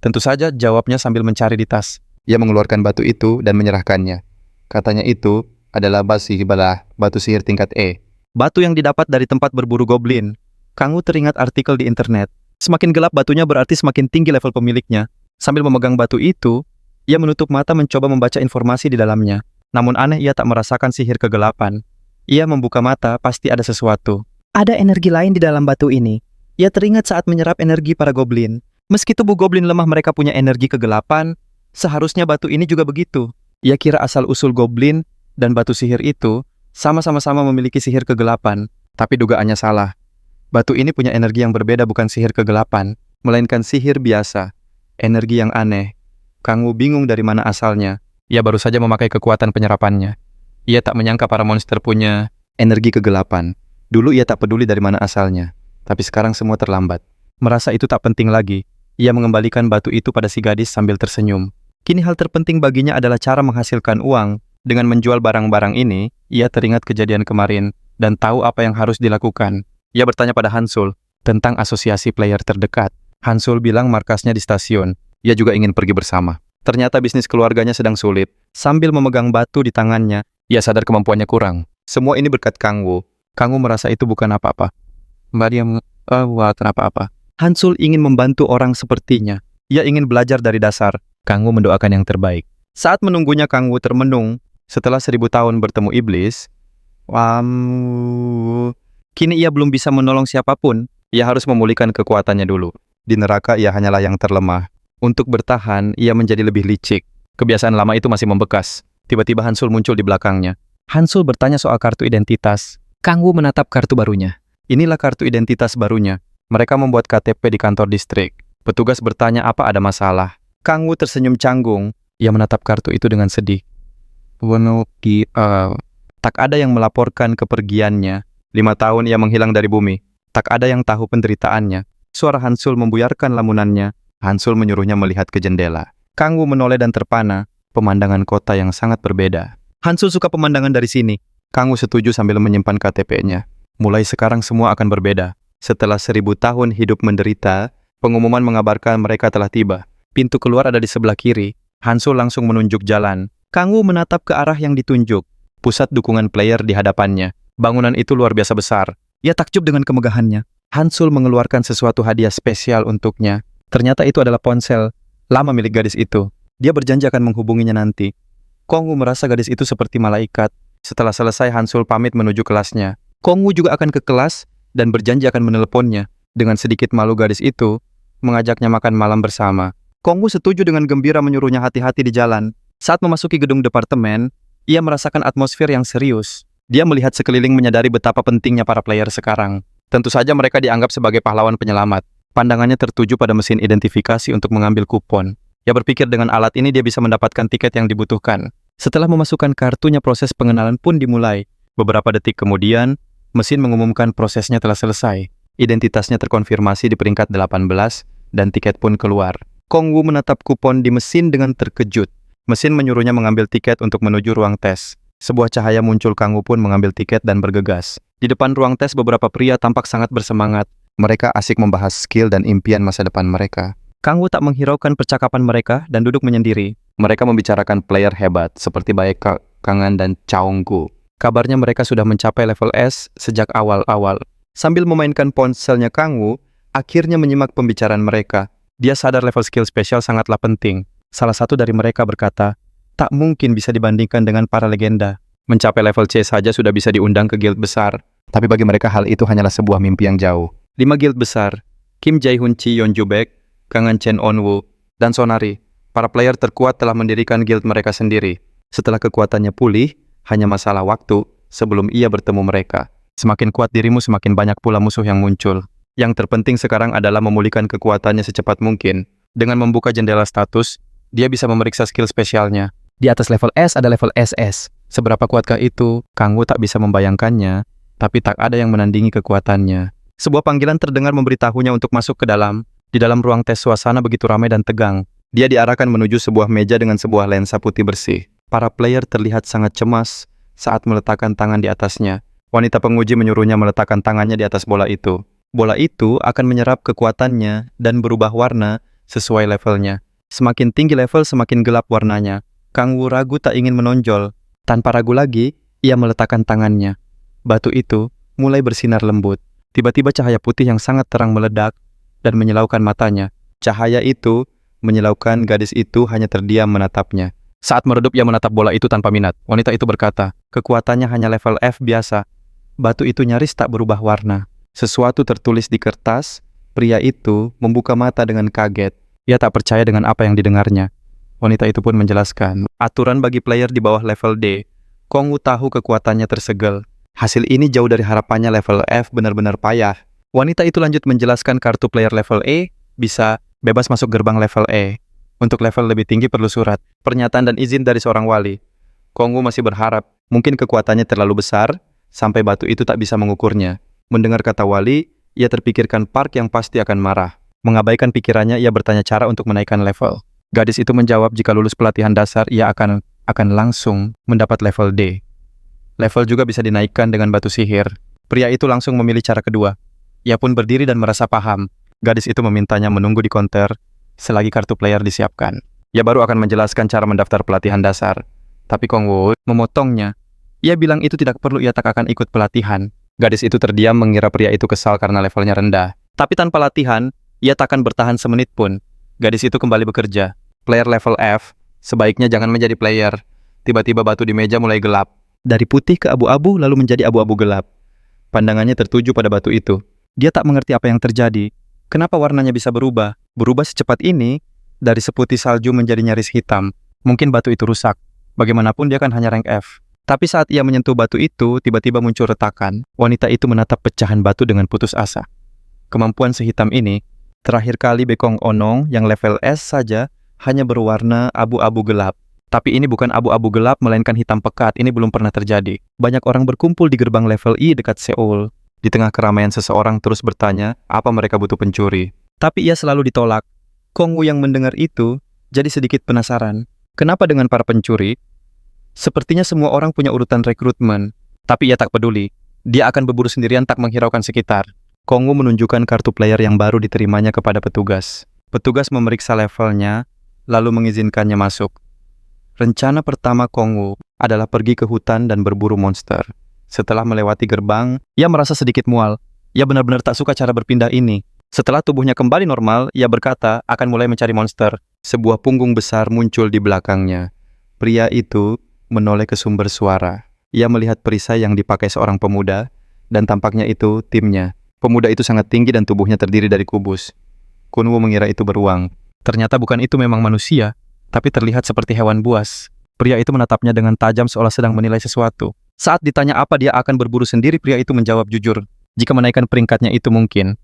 Tentu saja jawabnya sambil mencari di tas. Ia mengeluarkan batu itu dan menyerahkannya. Katanya itu adalah batu sihir tingkat E. Batu yang didapat dari tempat berburu goblin. Kangwoo teringat artikel di internet. Semakin gelap batunya berarti semakin tinggi level pemiliknya. Sambil memegang batu itu, ia menutup mata mencoba membaca informasi di dalamnya. Namun aneh ia tak merasakan sihir kegelapan. Ia membuka mata, pasti ada sesuatu. Ada energi lain di dalam batu ini. Ia teringat saat menyerap energi para goblin. Meski tubuh goblin lemah mereka punya energi kegelapan, seharusnya batu ini juga begitu. Ia kira asal-usul goblin dan batu sihir itu sama-sama memiliki sihir kegelapan. Tapi dugaannya salah. Batu ini punya energi yang berbeda, bukan sihir kegelapan, melainkan sihir biasa. Energi yang aneh. Kangwoo bingung dari mana asalnya. Ia baru saja memakai kekuatan penyerapannya. Ia tak menyangka para monster punya energi kegelapan. Dulu ia tak peduli dari mana asalnya. Tapi sekarang semua terlambat. Merasa itu tak penting lagi. Ia mengembalikan batu itu pada si gadis sambil tersenyum. Kini hal terpenting baginya adalah cara menghasilkan uang. Dengan menjual barang-barang ini, ia teringat kejadian kemarin dan tahu apa yang harus dilakukan. Ia bertanya pada Hansul tentang asosiasi player terdekat. Hansul bilang markasnya di stasiun. Ia juga ingin pergi bersama. Ternyata bisnis keluarganya sedang sulit. Sambil memegang batu di tangannya, ia sadar kemampuannya kurang. Semua ini berkat Kang Wu. Kang Wu merasa itu bukan apa-apa. Mbak dia bukan apa-apa. Hansul ingin membantu orang sepertinya. Ia ingin belajar dari dasar. Kang Wu mendoakan yang terbaik. Saat menunggunya, Kang Wu termenung. Setelah 1000 tahun bertemu iblis, kini ia belum bisa menolong siapapun. Ia harus memulihkan kekuatannya dulu. Di neraka ia hanyalah yang terlemah. Untuk bertahan, ia menjadi lebih licik. Kebiasaan lama itu masih membekas. Tiba-tiba Hansul muncul di belakangnya. Hansul bertanya soal kartu identitas. Kang Wu menatap kartu barunya. Inilah kartu identitas barunya. Mereka membuat KTP di kantor distrik. Petugas bertanya apa ada masalah. Kang Wu tersenyum canggung. Ia menatap kartu itu dengan sedih. Tak ada yang melaporkan kepergiannya. 5 tahun ia menghilang dari bumi. Tak ada yang tahu penderitaannya. Suara Hansul membuyarkan lamunannya. Hansul menyuruhnya melihat ke jendela. Kang Wu menoleh dan terpana. Pemandangan kota yang sangat berbeda. Hansul suka pemandangan dari sini. Kang Wu setuju sambil menyimpan KTP-nya. Mulai sekarang semua akan berbeda. Setelah 1000 tahun hidup menderita, pengumuman mengabarkan mereka telah tiba. Pintu keluar ada di sebelah kiri. Hansul langsung menunjuk jalan. Kang Wu menatap ke arah yang ditunjuk. Pusat dukungan player di hadapannya. Bangunan itu luar biasa besar. Ia takjub dengan kemegahannya. Hansul mengeluarkan sesuatu hadiah spesial untuknya. Ternyata itu adalah ponsel lama milik gadis itu. Dia berjanji akan menghubunginya nanti. Kang Wu merasa gadis itu seperti malaikat. Setelah selesai, Hansul pamit menuju kelasnya. Kang Wu juga akan ke kelas dan berjanji akan menelponnya. Dengan sedikit malu, gadis itu mengajaknya makan malam bersama. Kang Wu setuju dengan gembira, menyuruhnya hati-hati di jalan. Saat memasuki gedung departemen, ia merasakan atmosfer yang serius. Dia melihat sekeliling, menyadari betapa pentingnya para player sekarang. Tentu saja mereka dianggap sebagai pahlawan penyelamat. Pandangannya tertuju pada mesin identifikasi untuk mengambil kupon. Ia berpikir dengan alat ini dia bisa mendapatkan tiket yang dibutuhkan. Setelah memasukkan kartunya, proses pengenalan pun dimulai. Beberapa detik kemudian, mesin mengumumkan prosesnya telah selesai. Identitasnya terkonfirmasi di peringkat 18 dan tiket pun keluar. Kang Wu menatap kupon di mesin dengan terkejut. Mesin menyuruhnya mengambil tiket untuk menuju ruang tes. Sebuah cahaya muncul. Kang Wu pun mengambil tiket dan bergegas. Di depan ruang tes, beberapa pria tampak sangat bersemangat. Mereka asik membahas skill dan impian masa depan mereka. Kang Wu tak menghiraukan percakapan mereka dan duduk menyendiri. Mereka membicarakan player hebat seperti Baek Kangan dan Chaung-gu. Kabarnya mereka sudah mencapai level S sejak awal-awal. Sambil memainkan ponselnya, Kang Wu akhirnya menyimak pembicaraan mereka. Dia sadar level skill spesial sangatlah penting. Salah satu dari mereka berkata, tak mungkin bisa dibandingkan dengan para legenda. Mencapai level C saja sudah bisa diundang ke guild besar. Tapi bagi mereka hal itu hanyalah sebuah mimpi yang jauh. 5 guild besar, Kim Jae-hun Chi Yeonju Baek, Kangan Chen On-woo, dan Sonari. Para player terkuat telah mendirikan guild mereka sendiri. Setelah kekuatannya pulih, hanya masalah waktu sebelum ia bertemu mereka. Semakin kuat dirimu, semakin banyak pula musuh yang muncul. Yang terpenting sekarang adalah memulihkan kekuatannya secepat mungkin. Dengan membuka jendela status, dia bisa memeriksa skill spesialnya. Di atas level S ada level SS. Seberapa kuatkah itu? Kang Wu tak bisa membayangkannya, tapi tak ada yang menandingi kekuatannya. Sebuah panggilan terdengar memberitahunya untuk masuk ke dalam. Di dalam ruang tes, suasana begitu ramai dan tegang. Dia diarahkan menuju sebuah meja dengan sebuah lensa putih bersih. Para player terlihat sangat cemas saat meletakkan tangan di atasnya. Wanita penguji menyuruhnya meletakkan tangannya di atas bola itu. Bola itu akan menyerap kekuatannya dan berubah warna sesuai levelnya. Semakin tinggi level, semakin gelap warnanya. Kang Wu ragu tak ingin menonjol. Tanpa ragu lagi, ia meletakkan tangannya. Batu itu mulai bersinar lembut. Tiba-tiba cahaya putih yang sangat terang meledak dan menyilaukan matanya. Cahaya itu menyilaukan gadis itu hanya terdiam menatapnya. Saat meredup, ia menatap bola itu tanpa minat. Wanita itu berkata, kekuatannya hanya level F biasa. Batu itu nyaris tak berubah warna. Sesuatu tertulis di kertas. Pria itu membuka mata dengan kaget. Ia tak percaya dengan apa yang didengarnya. Wanita itu pun menjelaskan, aturan bagi player di bawah level D. Kang Wu tahu kekuatannya tersegel. Hasil ini jauh dari harapannya. Level F benar-benar payah. Wanita itu lanjut menjelaskan kartu player level E bisa bebas masuk gerbang level E. Untuk level lebih tinggi perlu surat, pernyataan dan izin dari seorang wali. Kang Wu masih berharap, mungkin kekuatannya terlalu besar, sampai batu itu tak bisa mengukurnya. Mendengar kata wali, ia terpikirkan Park yang pasti akan marah. Mengabaikan pikirannya, ia bertanya cara untuk menaikkan level. Gadis itu menjawab jika lulus pelatihan dasar, ia akan langsung mendapat level D. Level juga bisa dinaikkan dengan batu sihir. Pria itu langsung memilih cara kedua. Ia pun berdiri dan merasa paham. Gadis itu memintanya menunggu di konter selagi kartu player disiapkan. Ia baru akan menjelaskan cara mendaftar pelatihan dasar. Tapi Kang Wu memotongnya. Ia bilang itu tidak perlu, ia tak akan ikut pelatihan. Gadis itu terdiam mengira pria itu kesal karena levelnya rendah. Tapi tanpa latihan, ia takkan bertahan semenit pun. Gadis itu kembali bekerja. Player level F, sebaiknya jangan menjadi player. Tiba-tiba batu di meja mulai gelap. Dari putih ke abu-abu lalu menjadi abu-abu gelap. Pandangannya tertuju pada batu itu. Dia tak mengerti apa yang terjadi. Kenapa warnanya bisa berubah? Berubah secepat ini, dari seputih salju menjadi nyaris hitam. Mungkin batu itu rusak. Bagaimanapun dia kan hanya rank F. Tapi saat ia menyentuh batu itu, tiba-tiba muncul retakan. Wanita itu menatap pecahan batu dengan putus asa. Kemampuan sehitam ini, terakhir kali Bekong Onong yang level S saja, hanya berwarna abu-abu gelap. Tapi ini bukan abu-abu gelap, melainkan hitam pekat. Ini belum pernah terjadi. Banyak orang berkumpul di gerbang level I dekat Seoul. Di tengah keramaian seseorang terus bertanya, apa mereka butuh pencuri. Tapi ia selalu ditolak. Kong Wu yang mendengar itu, jadi sedikit penasaran. Kenapa dengan para pencuri? Sepertinya semua orang punya urutan rekrutmen. Tapi ia tak peduli. Dia akan berburu sendirian tak menghiraukan sekitar. Kong Wu menunjukkan kartu player yang baru diterimanya kepada petugas. Petugas memeriksa levelnya, lalu mengizinkannya masuk. Rencana pertama Kong Wu adalah pergi ke hutan dan berburu monster. Setelah melewati gerbang, ia merasa sedikit mual. Ia benar-benar tak suka cara berpindah ini. Setelah tubuhnya kembali normal, ia berkata akan mulai mencari monster. Sebuah punggung besar muncul di belakangnya. Pria itu menoleh ke sumber suara. Ia melihat perisai yang dipakai seorang pemuda, dan tampaknya itu timnya. Pemuda itu sangat tinggi dan tubuhnya terdiri dari kubus. Kun Wu mengira itu beruang. Ternyata bukan, itu memang manusia. Tapi terlihat seperti hewan buas. Pria itu menatapnya dengan tajam seolah sedang menilai sesuatu. Saat ditanya apa dia akan berburu sendiri, pria itu menjawab jujur. Jika menaikkan peringkatnya itu mungkin.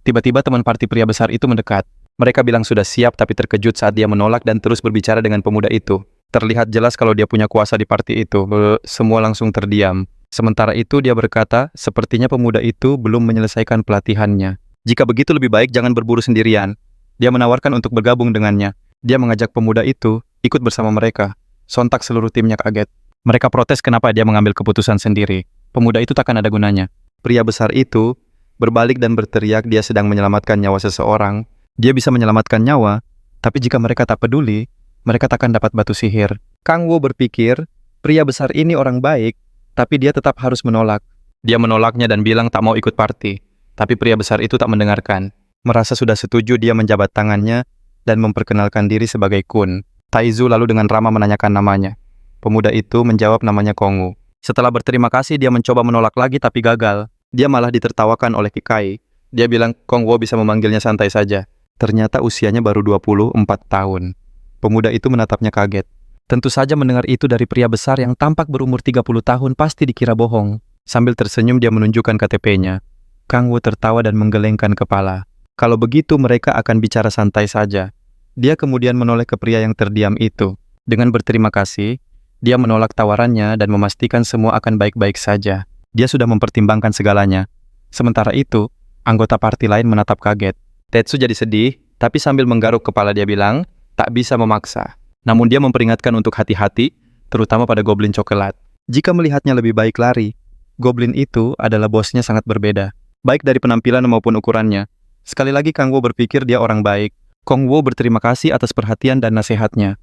Tiba-tiba teman parti pria besar itu mendekat. Mereka bilang sudah siap tapi terkejut saat dia menolak dan terus berbicara dengan pemuda itu. Terlihat jelas kalau dia punya kuasa di parti itu. Semua langsung terdiam. Sementara itu dia berkata, sepertinya pemuda itu belum menyelesaikan pelatihannya. Jika begitu lebih baik jangan berburu sendirian. Dia menawarkan untuk bergabung dengannya. Dia mengajak pemuda itu ikut bersama mereka. Sontak seluruh timnya kaget. Mereka protes kenapa dia mengambil keputusan sendiri. Pemuda itu takkan ada gunanya. Pria besar itu berbalik dan berteriak dia sedang menyelamatkan nyawa seseorang. Dia bisa menyelamatkan nyawa, tapi jika mereka tak peduli, mereka takkan dapat batu sihir. Kang Wu berpikir, pria besar ini orang baik, tapi dia tetap harus menolak. Dia menolaknya dan bilang tak mau ikut party. Tapi pria besar itu tak mendengarkan. Merasa sudah setuju, dia menjabat tangannya dan memperkenalkan diri sebagai Kun. Taizu lalu dengan ramah menanyakan namanya. Pemuda itu menjawab namanya Kong Wu. Setelah berterima kasih, dia mencoba menolak lagi tapi gagal. Dia malah ditertawakan oleh Kikai. Dia bilang Kong Wu bisa memanggilnya santai saja. Ternyata usianya baru 24 tahun. Pemuda itu menatapnya kaget. Tentu saja mendengar itu dari pria besar yang tampak berumur 30 tahun pasti dikira bohong. Sambil tersenyum dia menunjukkan KTP-nya. Kang Wu tertawa dan menggelengkan kepala. Kalau begitu mereka akan bicara santai saja. Dia kemudian menoleh ke pria yang terdiam itu. Dengan berterima kasih, dia menolak tawarannya dan memastikan semua akan baik-baik saja. Dia sudah mempertimbangkan segalanya. Sementara itu, anggota parti lain menatap kaget. Tetsu jadi sedih, tapi sambil menggaruk kepala dia bilang, tak bisa memaksa. Namun dia memperingatkan untuk hati-hati, terutama pada goblin coklat. Jika melihatnya lebih baik lari, goblin itu adalah bosnya sangat berbeda. Baik dari penampilan maupun ukurannya. Sekali lagi Kang Wu berpikir dia orang baik. Kong Wu berterima kasih atas perhatian dan nasihatnya.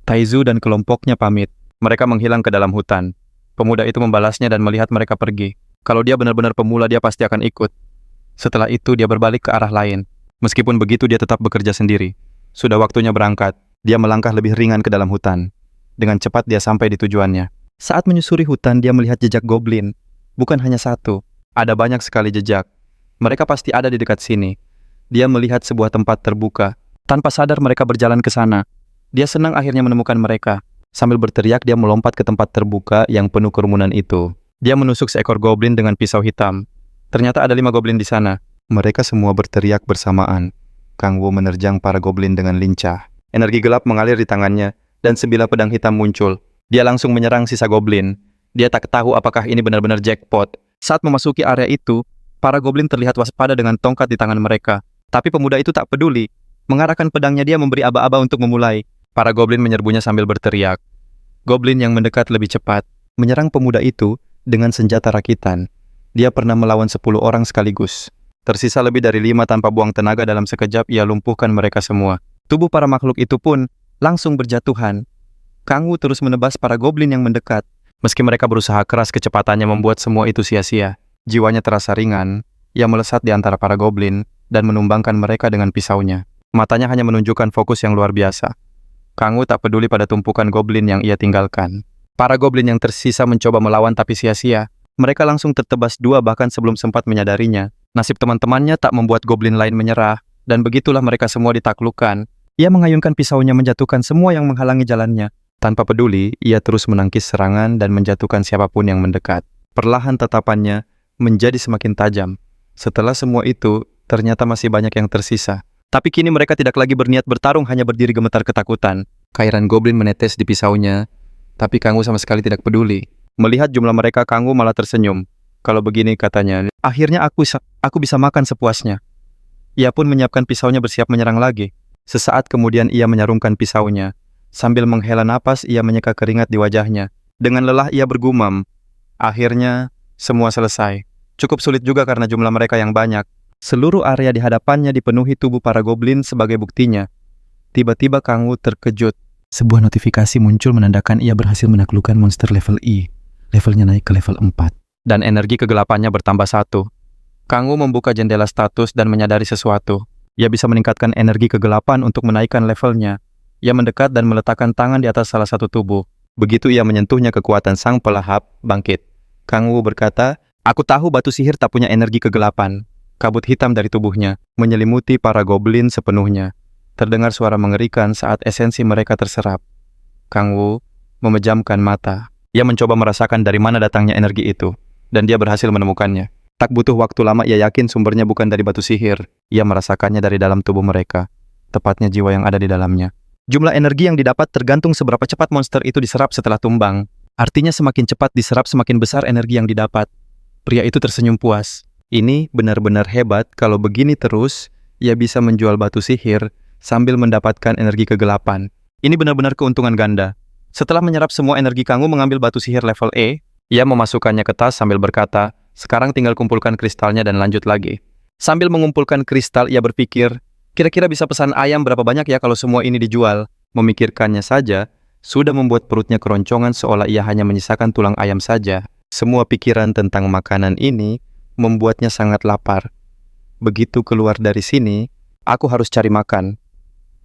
Taizu dan kelompoknya pamit. Mereka menghilang ke dalam hutan. Pemuda itu membalasnya dan melihat mereka pergi. Kalau dia benar-benar pemula, dia pasti akan ikut. Setelah itu dia berbalik ke arah lain. Meskipun begitu dia tetap bekerja sendiri. Sudah waktunya berangkat. Dia melangkah lebih ringan ke dalam hutan. Dengan cepat dia sampai di tujuannya. Saat menyusuri hutan dia melihat jejak goblin. Bukan hanya satu. Ada banyak sekali jejak. Mereka pasti ada di dekat sini. Dia melihat sebuah tempat terbuka. Tanpa sadar mereka berjalan ke sana. Dia senang akhirnya menemukan mereka. Sambil berteriak dia melompat ke tempat terbuka yang penuh kerumunan itu. Dia menusuk seekor goblin dengan pisau hitam. Ternyata ada 5 goblin di sana. Mereka semua berteriak bersamaan. Kang Wu menerjang para goblin dengan lincah. Energi gelap mengalir di tangannya dan sebilah pedang hitam muncul. Dia langsung menyerang sisa goblin. Dia tak tahu apakah ini benar-benar jackpot. Saat memasuki area itu, para goblin terlihat waspada dengan tongkat di tangan mereka. Tapi pemuda itu tak peduli. Mengarahkan pedangnya dia memberi aba-aba untuk memulai. Para goblin menyerbunya sambil berteriak. Goblin yang mendekat lebih cepat, menyerang pemuda itu dengan senjata rakitan. Dia pernah melawan 10 orang sekaligus. Tersisa lebih dari 5 tanpa buang tenaga dalam sekejap ia lumpuhkan mereka semua. Tubuh para makhluk itu pun langsung berjatuhan. Kang Wu terus menebas para goblin yang mendekat. Meski mereka berusaha keras, kecepatannya membuat semua itu sia-sia. Jiwanya terasa ringan, ia melesat di antara para goblin dan menumbangkan mereka dengan pisaunya. Matanya hanya menunjukkan fokus yang luar biasa. Kang Wu tak peduli pada tumpukan goblin yang ia tinggalkan. Para goblin yang tersisa mencoba melawan tapi sia-sia. Mereka langsung tertebas dua bahkan sebelum sempat menyadarinya. Nasib teman-temannya tak membuat goblin lain menyerah, dan begitulah mereka semua ditaklukkan. Ia mengayunkan pisaunya menjatuhkan semua yang menghalangi jalannya. Tanpa peduli, ia terus menangkis serangan dan menjatuhkan siapapun yang mendekat. Perlahan tatapannya menjadi semakin tajam. Setelah semua itu, ternyata masih banyak yang tersisa. Tapi kini mereka tidak lagi berniat bertarung, hanya berdiri gemetar ketakutan. Cairan goblin menetes di pisaunya, tapi Kang Wu sama sekali tidak peduli. Melihat jumlah mereka, Kang Wu malah tersenyum. Kalau begini, katanya, akhirnya aku bisa makan sepuasnya. Ia pun menyiapkan pisaunya bersiap menyerang lagi. Sesaat kemudian ia menyarungkan pisaunya. Sambil menghela napas, ia menyeka keringat di wajahnya. Dengan lelah ia bergumam. Akhirnya, semua selesai. Cukup sulit juga karena jumlah mereka yang banyak. Seluruh area di hadapannya dipenuhi tubuh para goblin sebagai buktinya. Tiba-tiba Kang Wu terkejut. Sebuah notifikasi muncul menandakan ia berhasil menaklukkan monster level I. Levelnya naik ke level 4. Dan energi kegelapannya bertambah 1. Kang Wu membuka jendela status dan menyadari sesuatu. Ia bisa meningkatkan energi kegelapan untuk menaikkan levelnya. Ia mendekat dan meletakkan tangan di atas salah satu tubuh. Begitu ia menyentuhnya, kekuatan sang pelahap bangkit. Kang Wu berkata, "Aku tahu batu sihir tak punya energi kegelapan." Kabut hitam dari tubuhnya menyelimuti para goblin sepenuhnya. Terdengar suara mengerikan saat esensi mereka terserap. Kang Wu memejamkan mata. Ia mencoba merasakan dari mana datangnya energi itu, dan dia berhasil menemukannya. Tak butuh waktu lama, ia yakin sumbernya bukan dari batu sihir. Ia merasakannya dari dalam tubuh mereka, tepatnya jiwa yang ada di dalamnya. Jumlah energi yang didapat tergantung seberapa cepat monster itu diserap setelah tumbang. Artinya semakin cepat diserap, semakin besar energi yang didapat. Pria itu tersenyum puas. Ini benar-benar hebat, kalau begini terus, ia bisa menjual batu sihir sambil mendapatkan energi kegelapan. Ini benar-benar keuntungan ganda. Setelah menyerap semua energi, Kang Wu mengambil batu sihir level E. Ia memasukkannya ke tas sambil berkata, "Sekarang tinggal kumpulkan kristalnya dan lanjut lagi." Sambil mengumpulkan kristal, ia berpikir, kira-kira bisa pesan ayam berapa banyak ya kalau semua ini dijual. Memikirkannya saja, sudah membuat perutnya keroncongan seolah ia hanya menyisakan tulang ayam saja. Semua pikiran tentang makanan ini membuatnya sangat lapar. Begitu keluar dari sini, aku harus cari makan.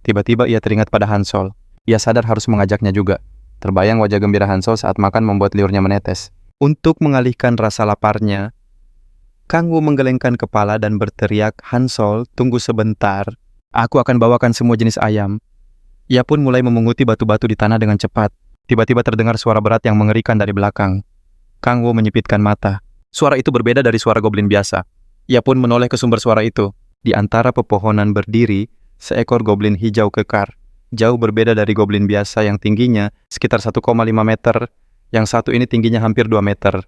Tiba-tiba ia teringat pada Hansol. Ia sadar harus mengajaknya juga. Terbayang wajah gembira Hansol saat makan membuat liurnya menetes. Untuk mengalihkan rasa laparnya, Kang Wu menggelengkan kepala dan berteriak, "Hansol, tunggu sebentar. Aku akan bawakan semua jenis ayam." Ia pun mulai memunguti batu-batu di tanah dengan cepat. Tiba-tiba terdengar suara berat yang mengerikan dari belakang. Kang Wu menyipitkan mata. Suara itu berbeda dari suara goblin biasa. Ia pun menoleh ke sumber suara itu. Di antara pepohonan berdiri seekor goblin hijau kekar. Jauh berbeda dari goblin biasa yang tingginya sekitar 1,5 meter. Yang satu ini tingginya hampir 2 meter.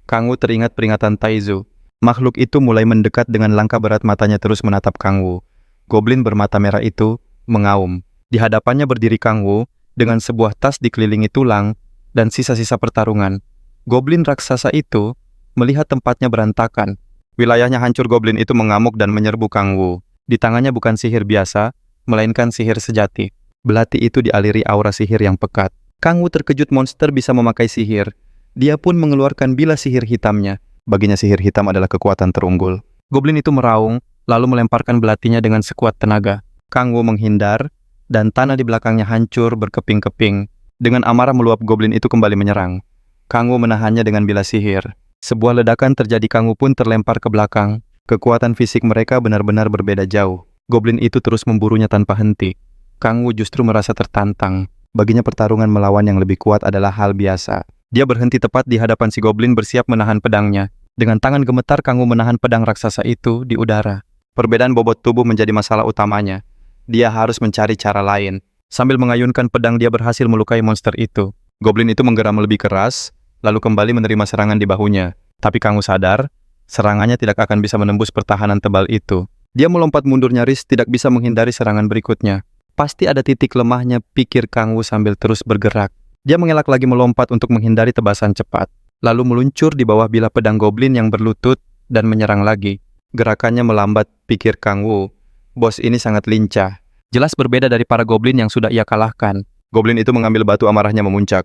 Kang Wu teringat peringatan Taizu. Makhluk itu mulai mendekat dengan langkah berat, matanya terus menatap Kang Wu. Goblin bermata merah itu mengaum. Di hadapannya berdiri Kang Wu dengan sebuah tas dikelilingi tulang dan sisa-sisa pertarungan. Goblin raksasa itu melihat tempatnya berantakan. Wilayahnya hancur. Goblin itu mengamuk dan menyerbu Kang Wu. Di tangannya bukan sihir biasa, melainkan sihir sejati. Belati itu dialiri aura sihir yang pekat. Kang Wu terkejut, monster bisa memakai sihir. Dia pun mengeluarkan bilah sihir hitamnya. Baginya sihir hitam adalah kekuatan terunggul. Goblin itu meraung, lalu melemparkan belatinya dengan sekuat tenaga. Kang Wu menghindar, dan tanah di belakangnya hancur berkeping-keping. Dengan amarah meluap, goblin itu kembali menyerang. Kang Wu menahannya dengan bilah sihir. Sebuah ledakan terjadi, Kang Wu pun terlempar ke belakang. Kekuatan fisik mereka benar-benar berbeda jauh. Goblin itu terus memburunya tanpa henti. Kang Wu justru merasa tertantang. Baginya pertarungan melawan yang lebih kuat adalah hal biasa. Dia berhenti tepat di hadapan si goblin bersiap menahan pedangnya. Dengan tangan gemetar, Kang Wu menahan pedang raksasa itu di udara. Perbedaan bobot tubuh menjadi masalah utamanya. Dia harus mencari cara lain. Sambil mengayunkan pedang, dia berhasil melukai monster itu. Goblin itu menggeram lebih keras, lalu kembali menerima serangan di bahunya. Tapi Kang Wu sadar, serangannya tidak akan bisa menembus pertahanan tebal itu. Dia melompat mundur nyaris, tidak bisa menghindari serangan berikutnya. Pasti ada titik lemahnya, pikir Kang Wu sambil terus bergerak. Dia mengelak lagi, melompat untuk menghindari tebasan cepat. Lalu meluncur di bawah bilah pedang goblin yang berlutut dan menyerang lagi. Gerakannya melambat, pikir Kang Wu. Bos ini sangat lincah. Jelas berbeda dari para goblin yang sudah ia kalahkan. Goblin itu mengambil batu, amarahnya memuncak.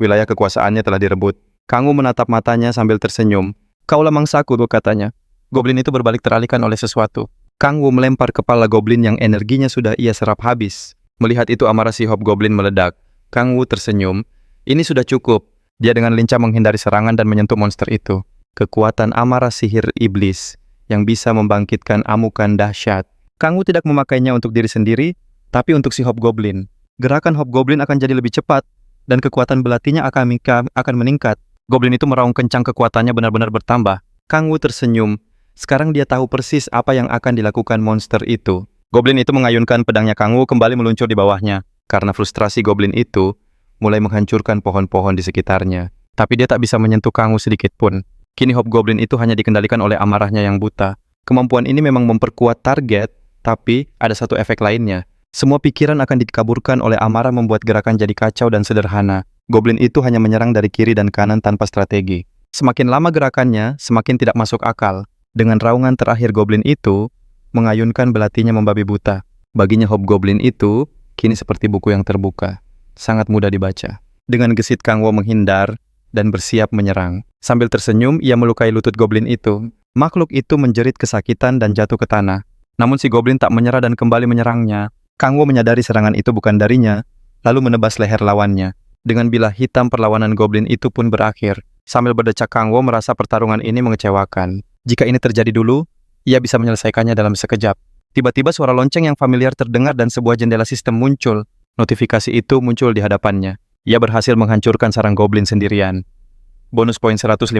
Wilayah kekuasaannya telah direbut. Kang Wu menatap matanya sambil tersenyum. Kaulah mangsaku, katanya. Goblin itu berbalik teralihkan oleh sesuatu. Kang Wu melempar kepala goblin yang energinya sudah ia serap habis. Melihat itu amarah si hobgoblin meledak. Kang Wu tersenyum. Ini sudah cukup. Dia dengan lincah menghindari serangan dan menyentuh monster itu. Kekuatan amarah sihir iblis yang bisa membangkitkan amukan dahsyat. Kang Wu tidak memakainya untuk diri sendiri, tapi untuk si hobgoblin. Gerakan hobgoblin akan jadi lebih cepat, dan kekuatan belatinya akan meningkat. Goblin itu meraung kencang, kekuatannya benar-benar bertambah. Kang Wu tersenyum. Sekarang dia tahu persis apa yang akan dilakukan monster itu. Goblin itu mengayunkan pedangnya. Kang Wu kembali meluncur di bawahnya. Karena frustrasi, goblin itu mulai menghancurkan pohon-pohon di sekitarnya. Tapi dia tak bisa menyentuh Kang Wu sedikit pun. Kini hobgoblin itu hanya dikendalikan oleh amarahnya yang buta. Kemampuan ini memang memperkuat target, tapi ada satu efek lainnya. Semua pikiran akan dikaburkan oleh amarah, membuat gerakan jadi kacau dan sederhana. Goblin itu hanya menyerang dari kiri dan kanan tanpa strategi. Semakin lama gerakannya, semakin tidak masuk akal. Dengan raungan terakhir, goblin itu mengayunkan belatinya membabi buta. Baginya hobgoblin itu kini seperti buku yang terbuka. Sangat mudah dibaca. Dengan gesit, Kang Wu menghindar dan bersiap menyerang. Sambil tersenyum, ia melukai lutut goblin itu. Makhluk itu menjerit kesakitan dan jatuh ke tanah. Namun si goblin tak menyerah dan kembali menyerangnya. Kang Wu menyadari serangan itu bukan darinya, lalu menebas leher lawannya. Dengan bilah hitam, perlawanan goblin itu pun berakhir. Sambil berdecak, Kang Wu merasa pertarungan ini mengecewakan. Jika ini terjadi dulu, ia bisa menyelesaikannya dalam sekejap. Tiba-tiba suara lonceng yang familiar terdengar dan sebuah jendela sistem muncul. Notifikasi itu muncul di hadapannya. Ia berhasil menghancurkan sarang goblin sendirian. Bonus poin 150%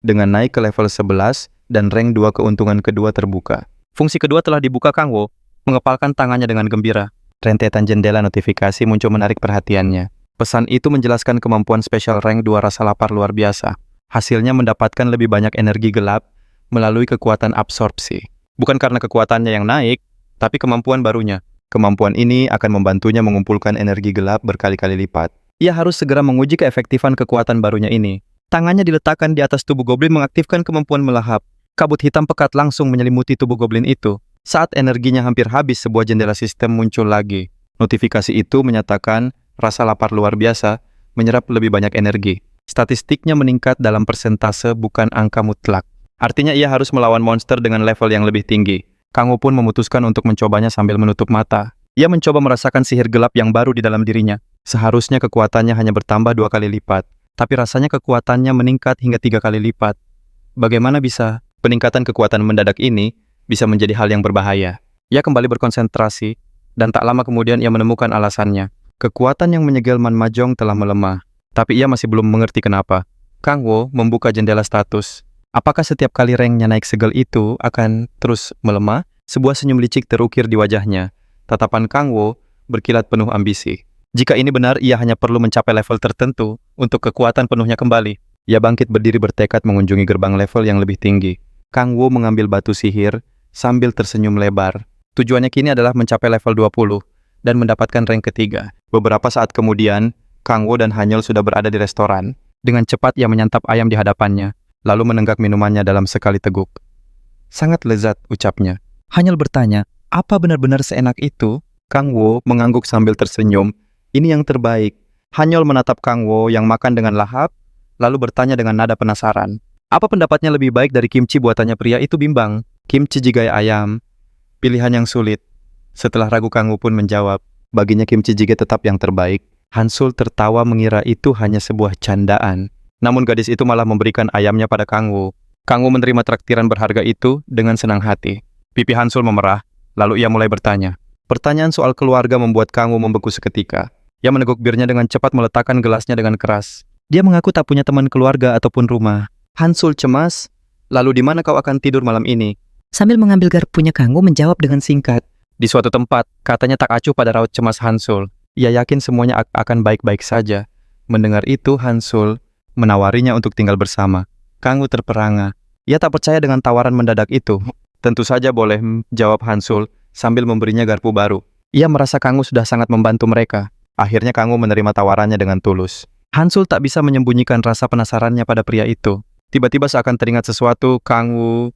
dengan naik ke level 11 dan rank 2 keuntungan kedua terbuka. Fungsi kedua telah dibuka. Kang Wu mengepalkan tangannya dengan gembira. Rentetan jendela notifikasi muncul menarik perhatiannya. Pesan itu menjelaskan kemampuan spesial rank 2 rasa lapar luar biasa. Hasilnya mendapatkan lebih banyak energi gelap melalui kekuatan absorpsi. Bukan karena kekuatannya yang naik, tapi kemampuan barunya. Kemampuan ini akan membantunya mengumpulkan energi gelap berkali-kali lipat. Ia harus segera menguji keefektifan kekuatan barunya ini. Tangannya diletakkan di atas tubuh goblin mengaktifkan kemampuan melahap. Kabut hitam pekat langsung menyelimuti tubuh goblin itu. Saat energinya hampir habis, sebuah jendela sistem muncul lagi. Notifikasi itu menyatakan rasa lapar luar biasa menyerap lebih banyak energi. Statistiknya meningkat dalam persentase, bukan angka mutlak. Artinya ia harus melawan monster dengan level yang lebih tinggi. Kang Wu pun memutuskan untuk mencobanya sambil menutup mata. Ia mencoba merasakan sihir gelap yang baru di dalam dirinya. Seharusnya kekuatannya hanya bertambah 2 kali lipat. Tapi rasanya kekuatannya meningkat hingga 3 kali lipat. Bagaimana bisa peningkatan kekuatan mendadak ini bisa menjadi hal yang berbahaya? Ia kembali berkonsentrasi, dan tak lama kemudian ia menemukan alasannya. Kekuatan yang menyegel Man Mahjong telah melemah. Tapi ia masih belum mengerti kenapa. Kang Wu membuka jendela status. Apakah setiap kali ranknya naik segel itu akan terus melemah? Sebuah senyum licik terukir di wajahnya. Tatapan Kang Wu berkilat penuh ambisi. Jika ini benar, ia hanya perlu mencapai level tertentu untuk kekuatan penuhnya kembali. Ia bangkit berdiri bertekad mengunjungi gerbang level yang lebih tinggi. Kang Wu mengambil batu sihir sambil tersenyum lebar. Tujuannya kini adalah mencapai level 20 dan mendapatkan rank ketiga. Beberapa saat kemudian, Kang Wu dan Hanyul sudah berada di restoran. Dengan cepat ia menyantap ayam di hadapannya, lalu menenggak minumannya dalam sekali teguk. Sangat lezat, ucapnya. Hanyul bertanya, apa benar-benar seenak itu? Kang Wu mengangguk sambil tersenyum. Ini yang terbaik. Hanyul menatap Kang Wu yang makan dengan lahap, lalu bertanya dengan nada penasaran. Apa pendapatnya lebih baik dari kimchi buatannya? Pria itu bimbang. Kimchi jjigae ayam. Pilihan yang sulit. Setelah ragu, Kang Wu pun menjawab, baginya kimchi jjigae tetap yang terbaik. Hansul tertawa mengira itu hanya sebuah candaan. Namun gadis itu malah memberikan ayamnya pada Kang Wu. Kang Wu menerima traktiran berharga itu dengan senang hati. Pipi Hansul memerah, lalu ia mulai bertanya. Pertanyaan soal keluarga membuat Kang Wu membeku seketika. Ia meneguk birnya dengan cepat, meletakkan gelasnya dengan keras. Dia mengaku tak punya teman keluarga ataupun rumah. Hansul cemas. Lalu di mana kau akan tidur malam ini? Sambil mengambil garpunya, Kang Wu menjawab dengan singkat. Di suatu tempat, katanya tak acuh pada raut cemas Hansul. Ia yakin semuanya akan baik-baik saja. Mendengar itu, Hansul menawarinya untuk tinggal bersama. Kang Wu terperangah. Ia tak percaya dengan tawaran mendadak itu. Tentu saja boleh, jawab Hansul sambil memberinya garpu baru. Ia merasa Kang Wu sudah sangat membantu mereka. Akhirnya Kang Wu menerima tawarannya dengan tulus. Hansul tak bisa menyembunyikan rasa penasarannya pada pria itu. Tiba-tiba seakan teringat sesuatu, Kang Wu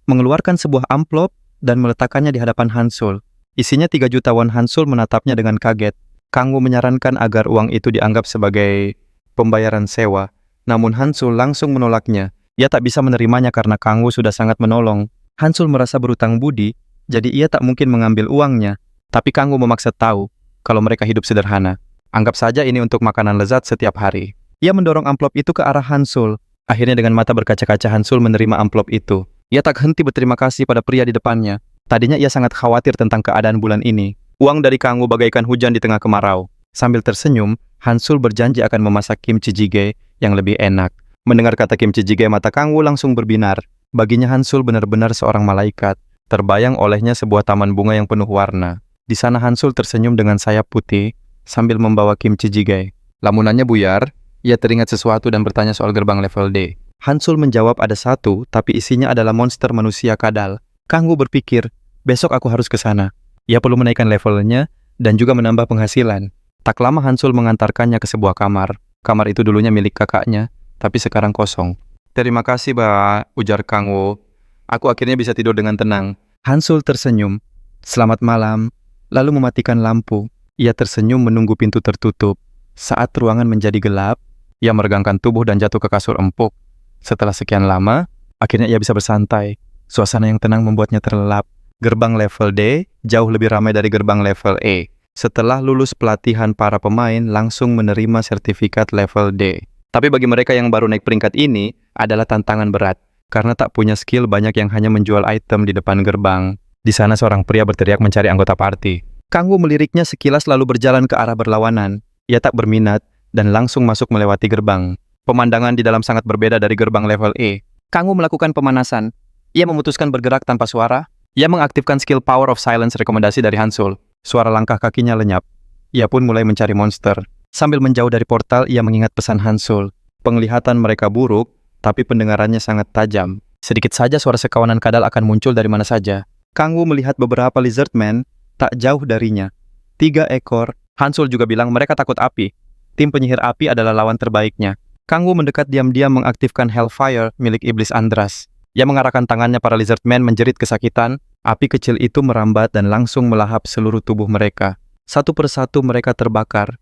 mengeluarkan sebuah amplop dan meletakkannya di hadapan Hansul. Isinya 3 juta won. Hansul menatapnya dengan kaget. Kang Wu menyarankan agar uang itu dianggap sebagai pembayaran sewa, namun Hansul langsung menolaknya. Ia tak bisa menerimanya karena Kang Wu sudah sangat menolong. Hansul merasa berutang budi, jadi ia tak mungkin mengambil uangnya. Tapi Kang Wu memaksa tahu kalau mereka hidup sederhana. Anggap saja ini untuk makanan lezat setiap hari. Ia mendorong amplop itu ke arah Hansul. Akhirnya dengan mata berkaca-kaca Hansul menerima amplop itu. Ia tak henti berterima kasih pada pria di depannya. Tadinya ia sangat khawatir tentang keadaan bulan ini. Uang dari Kang Wu bagaikan hujan di tengah kemarau. Sambil tersenyum, Hansul berjanji akan memasak kimchi jjigae yang lebih enak. Mendengar kata kimchi jjigae, mata Kang Wu langsung berbinar. Baginya Hansul benar-benar seorang malaikat. Terbayang olehnya sebuah taman bunga yang penuh warna. Di sana Hansul tersenyum dengan sayap putih sambil membawa kimchi jjigae. Lamunannya buyar, ia teringat sesuatu dan bertanya soal gerbang level D. Hansul menjawab ada satu, tapi isinya adalah monster manusia kadal. Kang Wu berpikir, besok aku harus ke sana. Ia perlu menaikkan levelnya dan juga menambah penghasilan. Tak lama Hansul mengantarkannya ke sebuah kamar. Kamar itu dulunya milik kakaknya, tapi sekarang kosong. Terima kasih, Mbak, ujar Kang Wu. Aku akhirnya bisa tidur dengan tenang. Hansul tersenyum. Selamat malam. Lalu mematikan lampu. Ia tersenyum menunggu pintu tertutup. Saat ruangan menjadi gelap, ia meregangkan tubuh dan jatuh ke kasur empuk. Setelah sekian lama, akhirnya ia bisa bersantai. Suasana yang tenang membuatnya terlelap. Gerbang level D jauh lebih ramai dari gerbang level E. Setelah lulus pelatihan, para pemain langsung menerima sertifikat level D. Tapi bagi mereka yang baru naik peringkat ini, adalah tantangan berat. Karena tak punya skill, banyak yang hanya menjual item di depan gerbang. Di sana seorang pria berteriak mencari anggota party. Kang Wu meliriknya sekilas lalu berjalan ke arah berlawanan. Ia tak berminat dan langsung masuk melewati gerbang. Pemandangan di dalam sangat berbeda dari gerbang level E. Kang Wu melakukan pemanasan. Ia memutuskan bergerak tanpa suara. Ia mengaktifkan skill Power of Silence rekomendasi dari Hansul. Suara langkah kakinya lenyap. Ia pun mulai mencari monster. Sambil menjauh dari portal, ia mengingat pesan Hansul. Penglihatan mereka buruk, tapi pendengarannya sangat tajam. Sedikit saja suara sekawanan kadal akan muncul dari mana saja. Kang Wu melihat beberapa lizardmen tak jauh darinya. 3 ekor. Hansul juga bilang mereka takut api. Tim penyihir api adalah lawan terbaiknya. Kang Wu mendekat diam-diam mengaktifkan Hellfire milik Iblis Andras. Ia mengarahkan tangannya, para lizardmen menjerit kesakitan. Api kecil itu merambat dan langsung melahap seluruh tubuh mereka. Satu persatu mereka terbakar.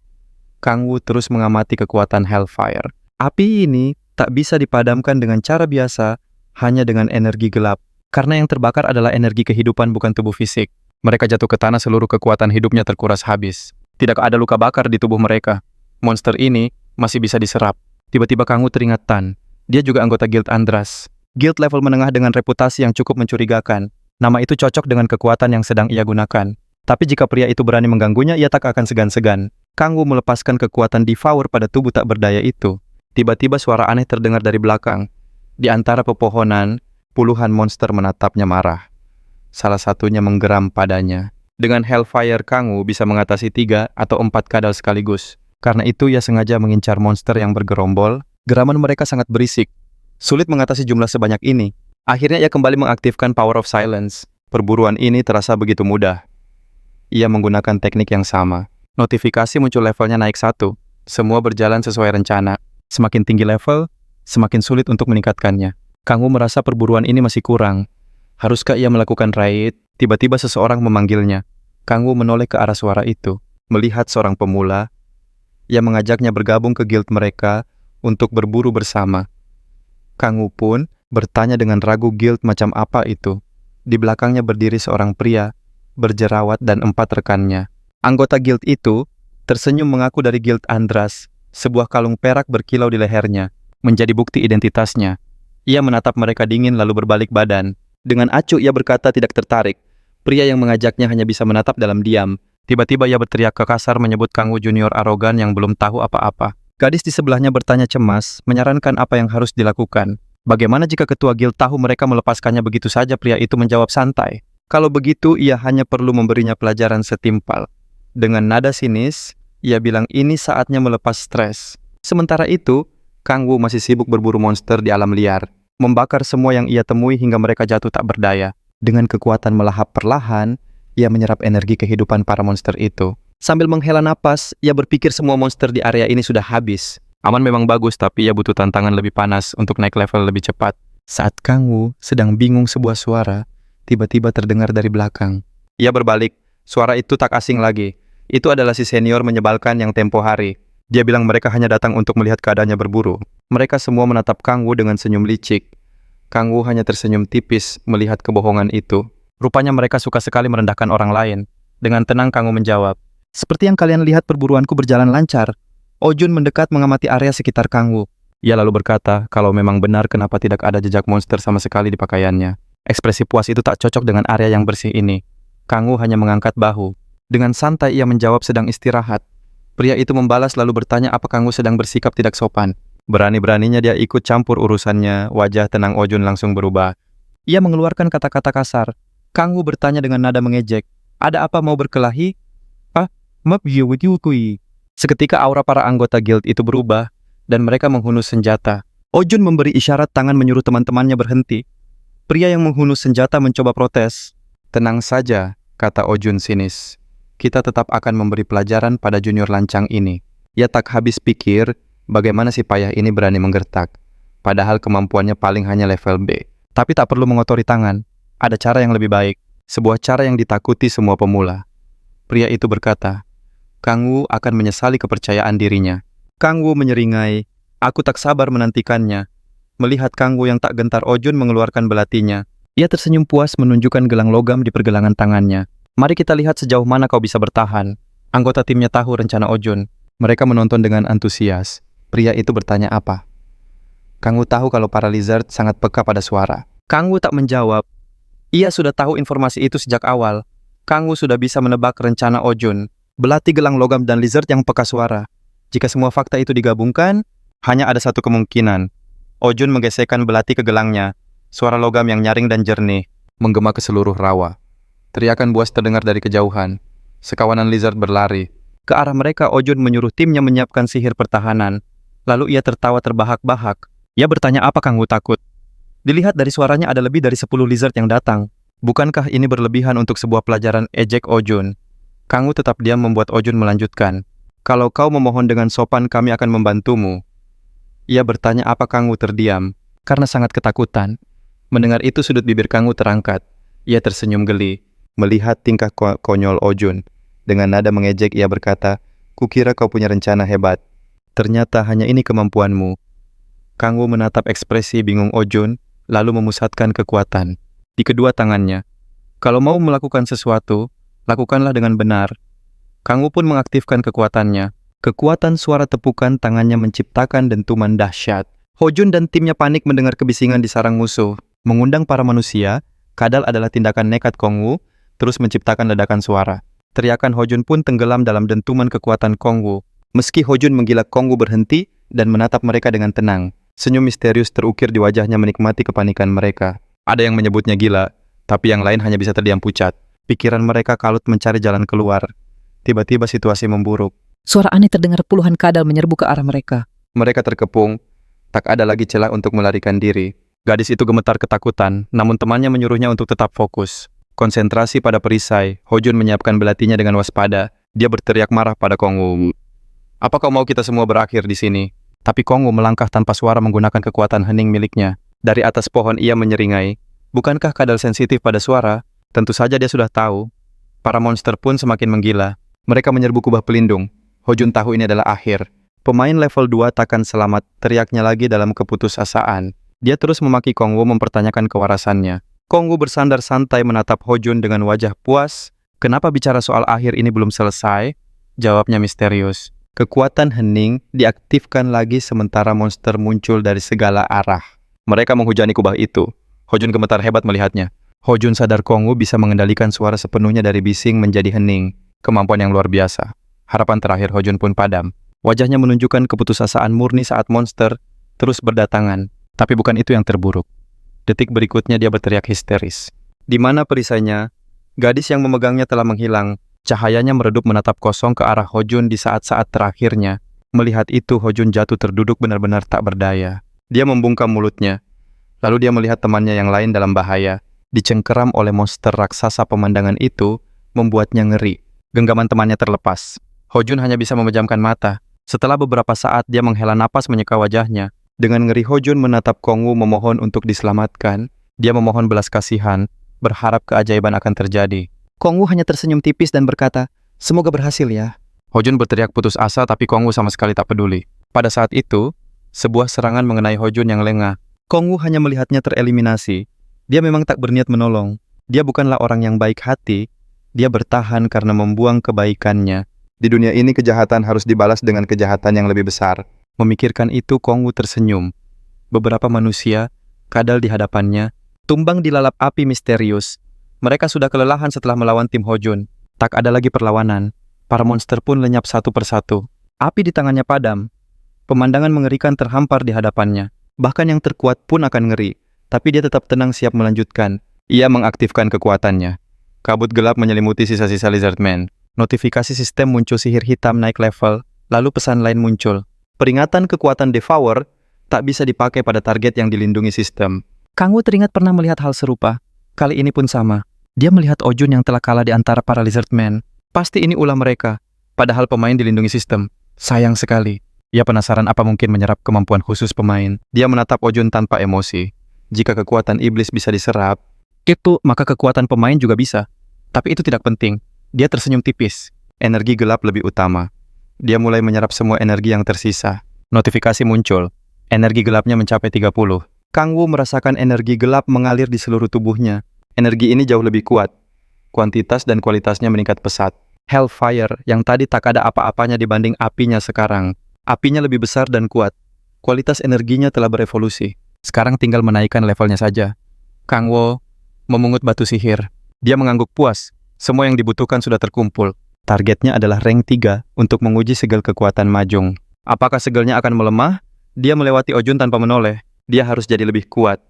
Kang Wu terus mengamati kekuatan Hellfire. Api ini tak bisa dipadamkan dengan cara biasa, hanya dengan energi gelap. Karena yang terbakar adalah energi kehidupan, bukan tubuh fisik. Mereka jatuh ke tanah, seluruh kekuatan hidupnya terkuras habis. Tidak ada luka bakar di tubuh mereka. Monster ini masih bisa diserap. Tiba-tiba Kang Wu teringat Tan. Dia juga anggota Guild Andras. Guild level menengah dengan reputasi yang cukup mencurigakan. Nama itu cocok dengan kekuatan yang sedang ia gunakan. Tapi jika pria itu berani mengganggunya, ia tak akan segan-segan. Kang Wu melepaskan kekuatan Devour pada tubuh tak berdaya itu. Tiba-tiba suara aneh terdengar dari belakang. Di antara pepohonan, puluhan monster menatapnya marah. Salah satunya menggeram padanya. Dengan Hellfire, Kang Wu bisa mengatasi 3 atau 4 kadal sekaligus. Karena itu ia sengaja mengincar monster yang bergerombol. Geraman mereka sangat berisik. Sulit mengatasi jumlah sebanyak ini. Akhirnya ia kembali mengaktifkan Power of Silence. Perburuan ini terasa begitu mudah. Ia menggunakan teknik yang sama. Notifikasi muncul, levelnya naik 1. Semua berjalan sesuai rencana. Semakin tinggi level, semakin sulit untuk meningkatkannya. Kang Wu merasa perburuan ini masih kurang. Haruskah ia melakukan raid? Tiba-tiba seseorang memanggilnya. Kang Wu menoleh ke arah suara itu. Melihat seorang pemula, ia mengajaknya bergabung ke guild mereka untuk berburu bersama. Kang Wu pun bertanya dengan ragu guild macam apa itu. Di belakangnya berdiri seorang pria, berjerawat dan 4 rekannya. Anggota guild itu tersenyum mengaku dari Guild Andras. Sebuah kalung perak berkilau di lehernya, menjadi bukti identitasnya. Ia menatap mereka dingin lalu berbalik badan. Dengan acuh ia berkata tidak tertarik. Pria yang mengajaknya hanya bisa menatap dalam diam. Tiba-tiba ia berteriak kasar menyebut Kang Wu junior arogan yang belum tahu apa-apa. Gadis di sebelahnya bertanya cemas, menyarankan apa yang harus dilakukan. Bagaimana jika ketua guild tahu mereka melepaskannya begitu saja? Pria itu menjawab santai. Kalau begitu, ia hanya perlu memberinya pelajaran setimpal. Dengan nada sinis, ia bilang ini saatnya melepas stres. Sementara itu, Kang Wu masih sibuk berburu monster di alam liar. Membakar semua yang ia temui hingga mereka jatuh tak berdaya. Dengan kekuatan melahap perlahan, ia menyerap energi kehidupan para monster itu. Sambil menghela napas, ia berpikir semua monster di area ini sudah habis. Aman memang bagus, tapi ia butuh tantangan lebih panas untuk naik level lebih cepat. Saat Kang Wu sedang bingung, sebuah suara tiba-tiba terdengar dari belakang. Ia berbalik, suara itu tak asing lagi. Itu adalah si senior menyebalkan yang tempo hari. Dia bilang mereka hanya datang untuk melihat keadaannya berburu. Mereka semua menatap Kang Wu dengan senyum licik. Kang Wu hanya tersenyum tipis melihat kebohongan itu. Rupanya mereka suka sekali merendahkan orang lain. Dengan tenang Kang Wu menjawab, "Seperti yang kalian lihat perburuanku berjalan lancar." Ojun mendekat mengamati area sekitar Kang Wu. Ia lalu berkata, kalau memang benar kenapa tidak ada jejak monster sama sekali di pakaiannya. Ekspresi puas itu tak cocok dengan area yang bersih ini. Kang Wu hanya mengangkat bahu. Dengan santai ia menjawab sedang istirahat. Pria itu membalas lalu bertanya apa Kang Wu sedang bersikap tidak sopan. Berani-beraninya dia ikut campur urusannya, wajah tenang Ojun langsung berubah. Ia mengeluarkan kata-kata kasar. Kang Wu bertanya dengan nada mengejek, "Ada apa, mau berkelahi?" "Ah, maaf you with you kui." Seketika aura para anggota guild itu berubah, dan mereka menghunus senjata. Ojun memberi isyarat tangan menyuruh teman-temannya berhenti. Pria yang menghunus senjata mencoba protes. "Tenang saja," kata Ojun sinis. "Kita tetap akan memberi pelajaran pada junior lancang ini." Ia tak habis pikir, bagaimana si payah ini berani menggertak. Padahal kemampuannya paling hanya level B. Tapi tak perlu mengotori tangan. Ada cara yang lebih baik. Sebuah cara yang ditakuti semua pemula. Pria itu berkata, Kang Wu akan menyesali kepercayaan dirinya. Kang Wu menyeringai, "Aku tak sabar menantikannya." Melihat Kang Wu yang tak gentar Ojun mengeluarkan belatinya. Ia tersenyum puas menunjukkan gelang logam di pergelangan tangannya. "Mari kita lihat sejauh mana kau bisa bertahan." Anggota timnya tahu rencana Ojun. Mereka menonton dengan antusias. Pria itu bertanya apa. Kang Wu tahu kalau para lizard sangat peka pada suara. Kang Wu tak menjawab. Ia sudah tahu informasi itu sejak awal. Kang Wu sudah bisa menebak rencana Ojun. Belati gelang logam dan lizard yang peka suara. Jika semua fakta itu digabungkan, hanya ada satu kemungkinan. Ojun menggesekkan belati ke gelangnya. Suara logam yang nyaring dan jernih menggema ke seluruh rawa. Teriakan buas terdengar dari kejauhan. Sekawanan lizard berlari. Ke arah mereka, Ojun menyuruh timnya menyiapkan sihir pertahanan. Lalu ia tertawa terbahak-bahak. Ia bertanya apa Kang Wu takut. Dilihat dari suaranya ada lebih dari 10 lizard yang datang. Bukankah ini berlebihan untuk sebuah pelajaran, ejek Ojun? Kang Wu tetap diam membuat Ojun melanjutkan. "Kalau kau memohon dengan sopan, kami akan membantumu." Ia bertanya apa Kang Wu terdiam, karena sangat ketakutan. Mendengar itu sudut bibir Kang Wu terangkat. Ia tersenyum geli, melihat tingkah konyol Ojun. Dengan nada mengejek ia berkata, "Kukira kau punya rencana hebat. Ternyata hanya ini kemampuanmu." Kang Wu menatap ekspresi bingung Ojun, lalu memusatkan kekuatan di kedua tangannya. "Kalau mau melakukan sesuatu, lakukanlah dengan benar." Kang Wu pun mengaktifkan kekuatannya. Kekuatan suara tepukan tangannya menciptakan dentuman dahsyat. Hojun dan timnya panik mendengar kebisingan di sarang musuh. Mengundang para manusia, kadal adalah tindakan nekat Kang Wu, terus menciptakan ledakan suara. Teriakan Hojun pun tenggelam dalam dentuman kekuatan Kang Wu. Meski Hojun menggila, Kang Wu berhenti dan menatap mereka dengan tenang. Senyum misterius terukir di wajahnya menikmati kepanikan mereka. Ada yang menyebutnya gila, tapi yang lain hanya bisa terdiam pucat. Pikiran mereka kalut mencari jalan keluar. Tiba-tiba situasi memburuk. Suara aneh terdengar, puluhan kadal menyerbu ke arah mereka. Mereka terkepung. Tak ada lagi celah untuk melarikan diri. Gadis itu gemetar ketakutan, namun temannya menyuruhnya untuk tetap fokus. Konsentrasi pada perisai, Hojun menyiapkan belatinya dengan waspada. Dia berteriak marah pada Kang Wu. "Apa kau mau kita semua berakhir di sini?" Tapi Kang Wu melangkah tanpa suara menggunakan kekuatan hening miliknya. Dari atas pohon ia menyeringai. Bukankah kadal sensitif pada suara? Tentu saja dia sudah tahu. Para monster pun semakin menggila. Mereka menyerbu kubah pelindung. Hojun tahu ini adalah akhir. Pemain level 2 takkan selamat, teriaknya lagi dalam keputusasaan. Dia terus memaki Kang Wu mempertanyakan kewarasannya. Kang Wu bersandar santai menatap Hojun dengan wajah puas. "Kenapa bicara soal akhir ini belum selesai?" Jawabnya misterius. Kekuatan hening diaktifkan lagi sementara monster muncul dari segala arah. Mereka menghujani kubah itu. Hojun gemetar hebat melihatnya. Hojun sadar Kang Wu bisa mengendalikan suara sepenuhnya dari bising menjadi hening. Kemampuan yang luar biasa. Harapan terakhir Hojun pun padam. Wajahnya menunjukkan keputusasaan murni saat monster terus berdatangan. Tapi bukan itu yang terburuk. Detik berikutnya dia berteriak histeris. Di mana perisainya? Gadis yang memegangnya telah menghilang. Cahayanya meredup menatap kosong ke arah Hojun di saat-saat terakhirnya. Melihat itu, Hojun jatuh terduduk benar-benar tak berdaya. Dia membungkam mulutnya. Lalu dia melihat temannya yang lain dalam bahaya. Dicengkeram oleh monster raksasa, pemandangan itu membuatnya ngeri. Genggaman temannya terlepas. Hojun hanya bisa memejamkan mata. Setelah beberapa saat, dia menghela napas menyeka wajahnya. Dengan ngeri, Hojun menatap Kang Wu memohon untuk diselamatkan. Dia memohon belas kasihan, berharap keajaiban akan terjadi. Kang Wu hanya tersenyum tipis dan berkata, Semoga berhasil ya. Hojun berteriak putus asa tapi Kongwu sama sekali tak peduli. Pada saat itu, sebuah serangan mengenai Hojun yang lengah. Kongwu hanya melihatnya tereliminasi. Dia memang tak berniat menolong. Dia bukanlah orang yang baik hati. Dia bertahan karena membuang kebaikannya. Di dunia ini kejahatan harus dibalas dengan kejahatan yang lebih besar. Memikirkan itu, Kongwu tersenyum. Beberapa manusia, kadal di hadapannya, tumbang dilalap api misterius. Mereka sudah kelelahan setelah melawan tim Hojun. Tak ada lagi perlawanan. Para monster pun lenyap satu persatu. Api di tangannya padam. Pemandangan mengerikan terhampar di hadapannya. Bahkan yang terkuat pun akan ngeri. Tapi dia tetap tenang siap melanjutkan. Ia mengaktifkan kekuatannya. Kabut gelap menyelimuti sisa-sisa Lizardman. Notifikasi sistem muncul sihir hitam naik level. Lalu pesan lain muncul. Peringatan kekuatan Devour tak bisa dipakai pada target yang dilindungi sistem. Kangwu teringat pernah melihat hal serupa. Kali ini pun sama. Dia melihat Ojun yang telah kalah di antara para Lizardman. Pasti ini ulah mereka. Padahal pemain dilindungi sistem. Sayang sekali. Ia penasaran apa mungkin menyerap kemampuan khusus pemain. Dia menatap Ojun tanpa emosi. Jika kekuatan iblis bisa diserap, maka kekuatan pemain juga bisa. Tapi itu tidak penting. Dia tersenyum tipis. Energi gelap lebih utama. Dia mulai menyerap semua energi yang tersisa. Notifikasi muncul. Energi gelapnya mencapai 30. Kangwu merasakan energi gelap mengalir di seluruh tubuhnya. Energi ini jauh lebih kuat. Kuantitas dan kualitasnya meningkat pesat. Hellfire yang tadi tak ada apa-apanya dibanding apinya sekarang. Apinya lebih besar dan kuat. Kualitas energinya telah berevolusi. Sekarang tinggal menaikkan levelnya saja. Kangwu memungut batu sihir. Dia mengangguk puas. Semua yang dibutuhkan sudah terkumpul. Targetnya adalah rank 3 untuk menguji segel kekuatan Mahjong. Apakah segelnya akan melemah? Dia melewati Ojun tanpa menoleh. Dia harus jadi lebih kuat.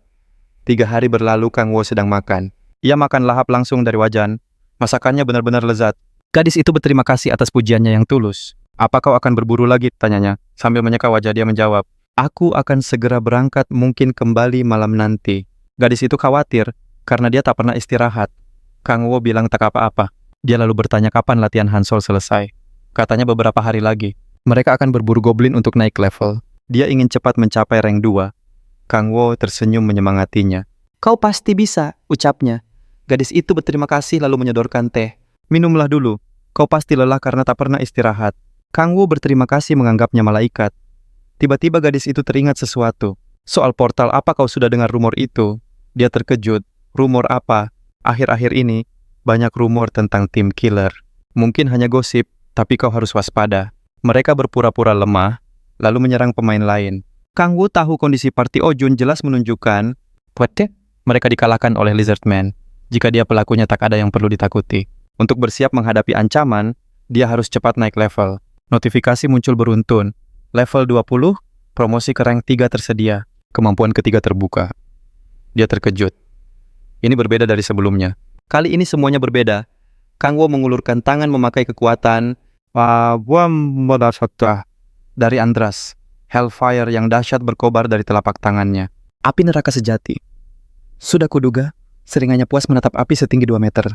3 hari berlalu Kangwu sedang makan. Ia makan lahap langsung dari wajan. Masakannya benar-benar lezat. Gadis itu berterima kasih atas pujiannya yang tulus. Apa kau akan berburu lagi? Tanyanya. Sambil menyeka wajah dia menjawab. Aku akan segera berangkat, mungkin kembali malam nanti. Gadis itu khawatir karena dia tak pernah istirahat. Kangwu bilang tak apa-apa. Dia lalu bertanya kapan latihan Hansol selesai. Katanya beberapa hari lagi. Mereka akan berburu goblin untuk naik level. Dia ingin cepat mencapai rank 2. Kangwu tersenyum menyemangatinya. Kau pasti bisa, ucapnya. Gadis itu berterima kasih lalu menyodorkan teh. Minumlah dulu. Kau pasti lelah karena tak pernah istirahat. Kangwu berterima kasih menganggapnya malaikat. Tiba-tiba gadis itu teringat sesuatu. Soal portal apa kau sudah dengar rumor itu? Dia terkejut. Rumor apa? Akhir-akhir ini, banyak rumor tentang tim killer. Mungkin hanya gosip, tapi kau harus waspada. Mereka berpura-pura lemah, lalu menyerang pemain lain. Kangwu tahu kondisi party Ojun jelas menunjukkan mereka dikalahkan oleh Lizardman. Jika dia pelakunya tak ada yang perlu ditakuti. Untuk bersiap menghadapi ancaman, dia harus cepat naik level. Notifikasi muncul beruntun. Level 20, promosi ke rank 3 tersedia. Kemampuan ketiga terbuka. Dia terkejut. Ini berbeda dari sebelumnya. Kali ini semuanya berbeda. Kangwu mengulurkan tangan memakai kekuatan dari Andras. Hellfire yang dahsyat berkobar dari telapak tangannya. Api neraka sejati. Sudah kuduga, seringannya puas menatap api setinggi 2 meter.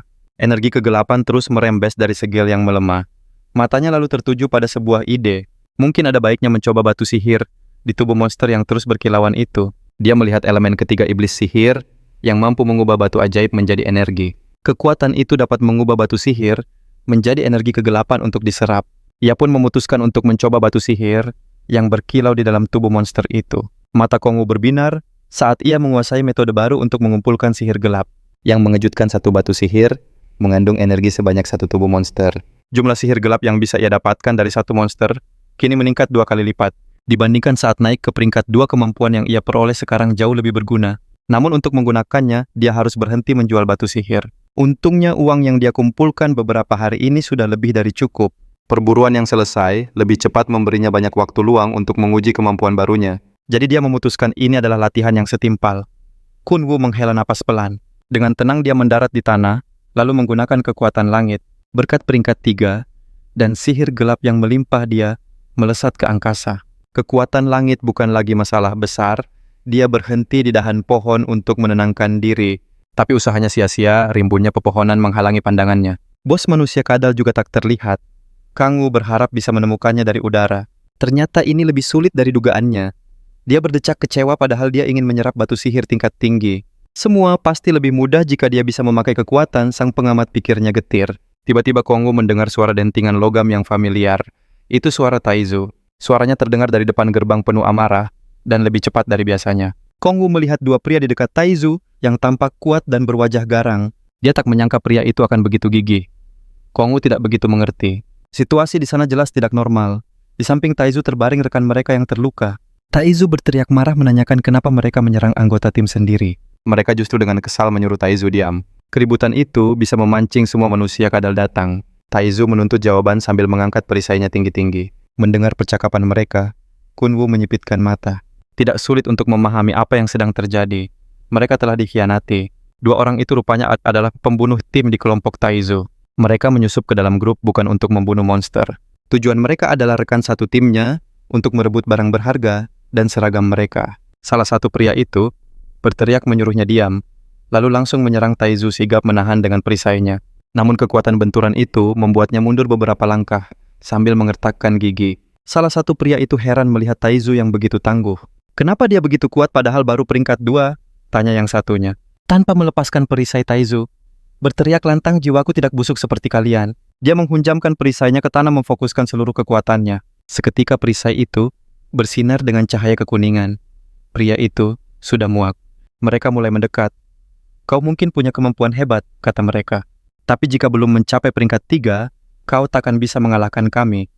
Energi kegelapan terus merembes dari segel yang melemah. Matanya lalu tertuju pada sebuah ide. Mungkin ada baiknya mencoba batu sihir di tubuh monster yang terus berkilauan itu. Dia melihat elemen ketiga iblis sihir yang mampu mengubah batu ajaib menjadi energi. Kekuatan itu dapat mengubah batu sihir menjadi energi kegelapan untuk diserap. Ia pun memutuskan untuk mencoba batu sihir yang berkilau di dalam tubuh monster itu. Mata Kongwu berbinar saat ia menguasai metode baru untuk mengumpulkan sihir gelap. Yang mengejutkan, satu batu sihir mengandung energi sebanyak satu tubuh monster. Jumlah sihir gelap yang bisa ia dapatkan dari satu monster kini meningkat 2 kali lipat. Dibandingkan saat naik ke peringkat 2, kemampuan yang ia peroleh sekarang jauh lebih berguna. Namun untuk menggunakannya, dia harus berhenti menjual batu sihir. Untungnya uang yang dia kumpulkan beberapa hari ini sudah lebih dari cukup. Perburuan yang selesai lebih cepat memberinya banyak waktu luang untuk menguji kemampuan barunya. Jadi dia memutuskan ini adalah latihan yang setimpal. Kunwu menghela napas pelan. Dengan tenang dia mendarat di tanah, lalu menggunakan kekuatan langit. Berkat peringkat 3, dan sihir gelap yang melimpah dia melesat ke angkasa. Kekuatan langit bukan lagi masalah besar. Dia berhenti di dahan pohon untuk menenangkan diri. Tapi usahanya sia-sia, rimbunnya pepohonan menghalangi pandangannya. Bos manusia kadal juga tak terlihat. Kangwu berharap bisa menemukannya dari udara. Ternyata ini lebih sulit dari dugaannya. Dia berdecak kecewa padahal dia ingin menyerap batu sihir tingkat tinggi. Semua pasti lebih mudah jika dia bisa memakai kekuatan, sang pengamat pikirnya getir. Tiba-tiba Kongwu mendengar suara dentingan logam yang familiar. Itu suara Taizu. Suaranya terdengar dari depan gerbang penuh amarah dan lebih cepat dari biasanya. Kongwu melihat dua pria di dekat Taizu yang tampak kuat dan berwajah garang. Dia tak menyangka pria itu akan begitu gigih. Kongwu tidak begitu mengerti. Situasi di sana jelas tidak normal. Di samping Taizu terbaring rekan mereka yang terluka. Taizu berteriak marah menanyakan kenapa mereka menyerang anggota tim sendiri. Mereka justru dengan kesal menyuruh Taizu diam. Keributan itu bisa memancing semua manusia kadal datang. Taizu menuntut jawaban sambil mengangkat perisainya tinggi-tinggi. Mendengar percakapan mereka, Kunwu menyipitkan mata. Tidak sulit untuk memahami apa yang sedang terjadi. Mereka telah dikhianati. Dua orang itu rupanya adalah pembunuh tim di kelompok Taizu. Mereka menyusup ke dalam grup bukan untuk membunuh monster. Tujuan mereka adalah rekan satu timnya untuk merebut barang berharga dan seragam mereka. Salah satu pria itu berteriak menyuruhnya diam, lalu langsung menyerang Taizu sigap menahan dengan perisainya. Namun kekuatan benturan itu membuatnya mundur beberapa langkah sambil mengertakkan gigi. Salah satu pria itu heran melihat Taizu yang begitu tangguh. Kenapa dia begitu kuat padahal baru peringkat 2? Tanya yang satunya. Tanpa melepaskan perisai Taizu, berteriak lantang, jiwaku tidak busuk seperti kalian. Dia menghunjamkan perisainya ke tanah memfokuskan seluruh kekuatannya. Seketika perisai itu bersinar dengan cahaya kekuningan. Pria itu sudah muak. Mereka mulai mendekat. Kau mungkin punya kemampuan hebat, kata mereka. Tapi jika belum mencapai peringkat 3, kau takkan bisa mengalahkan kami.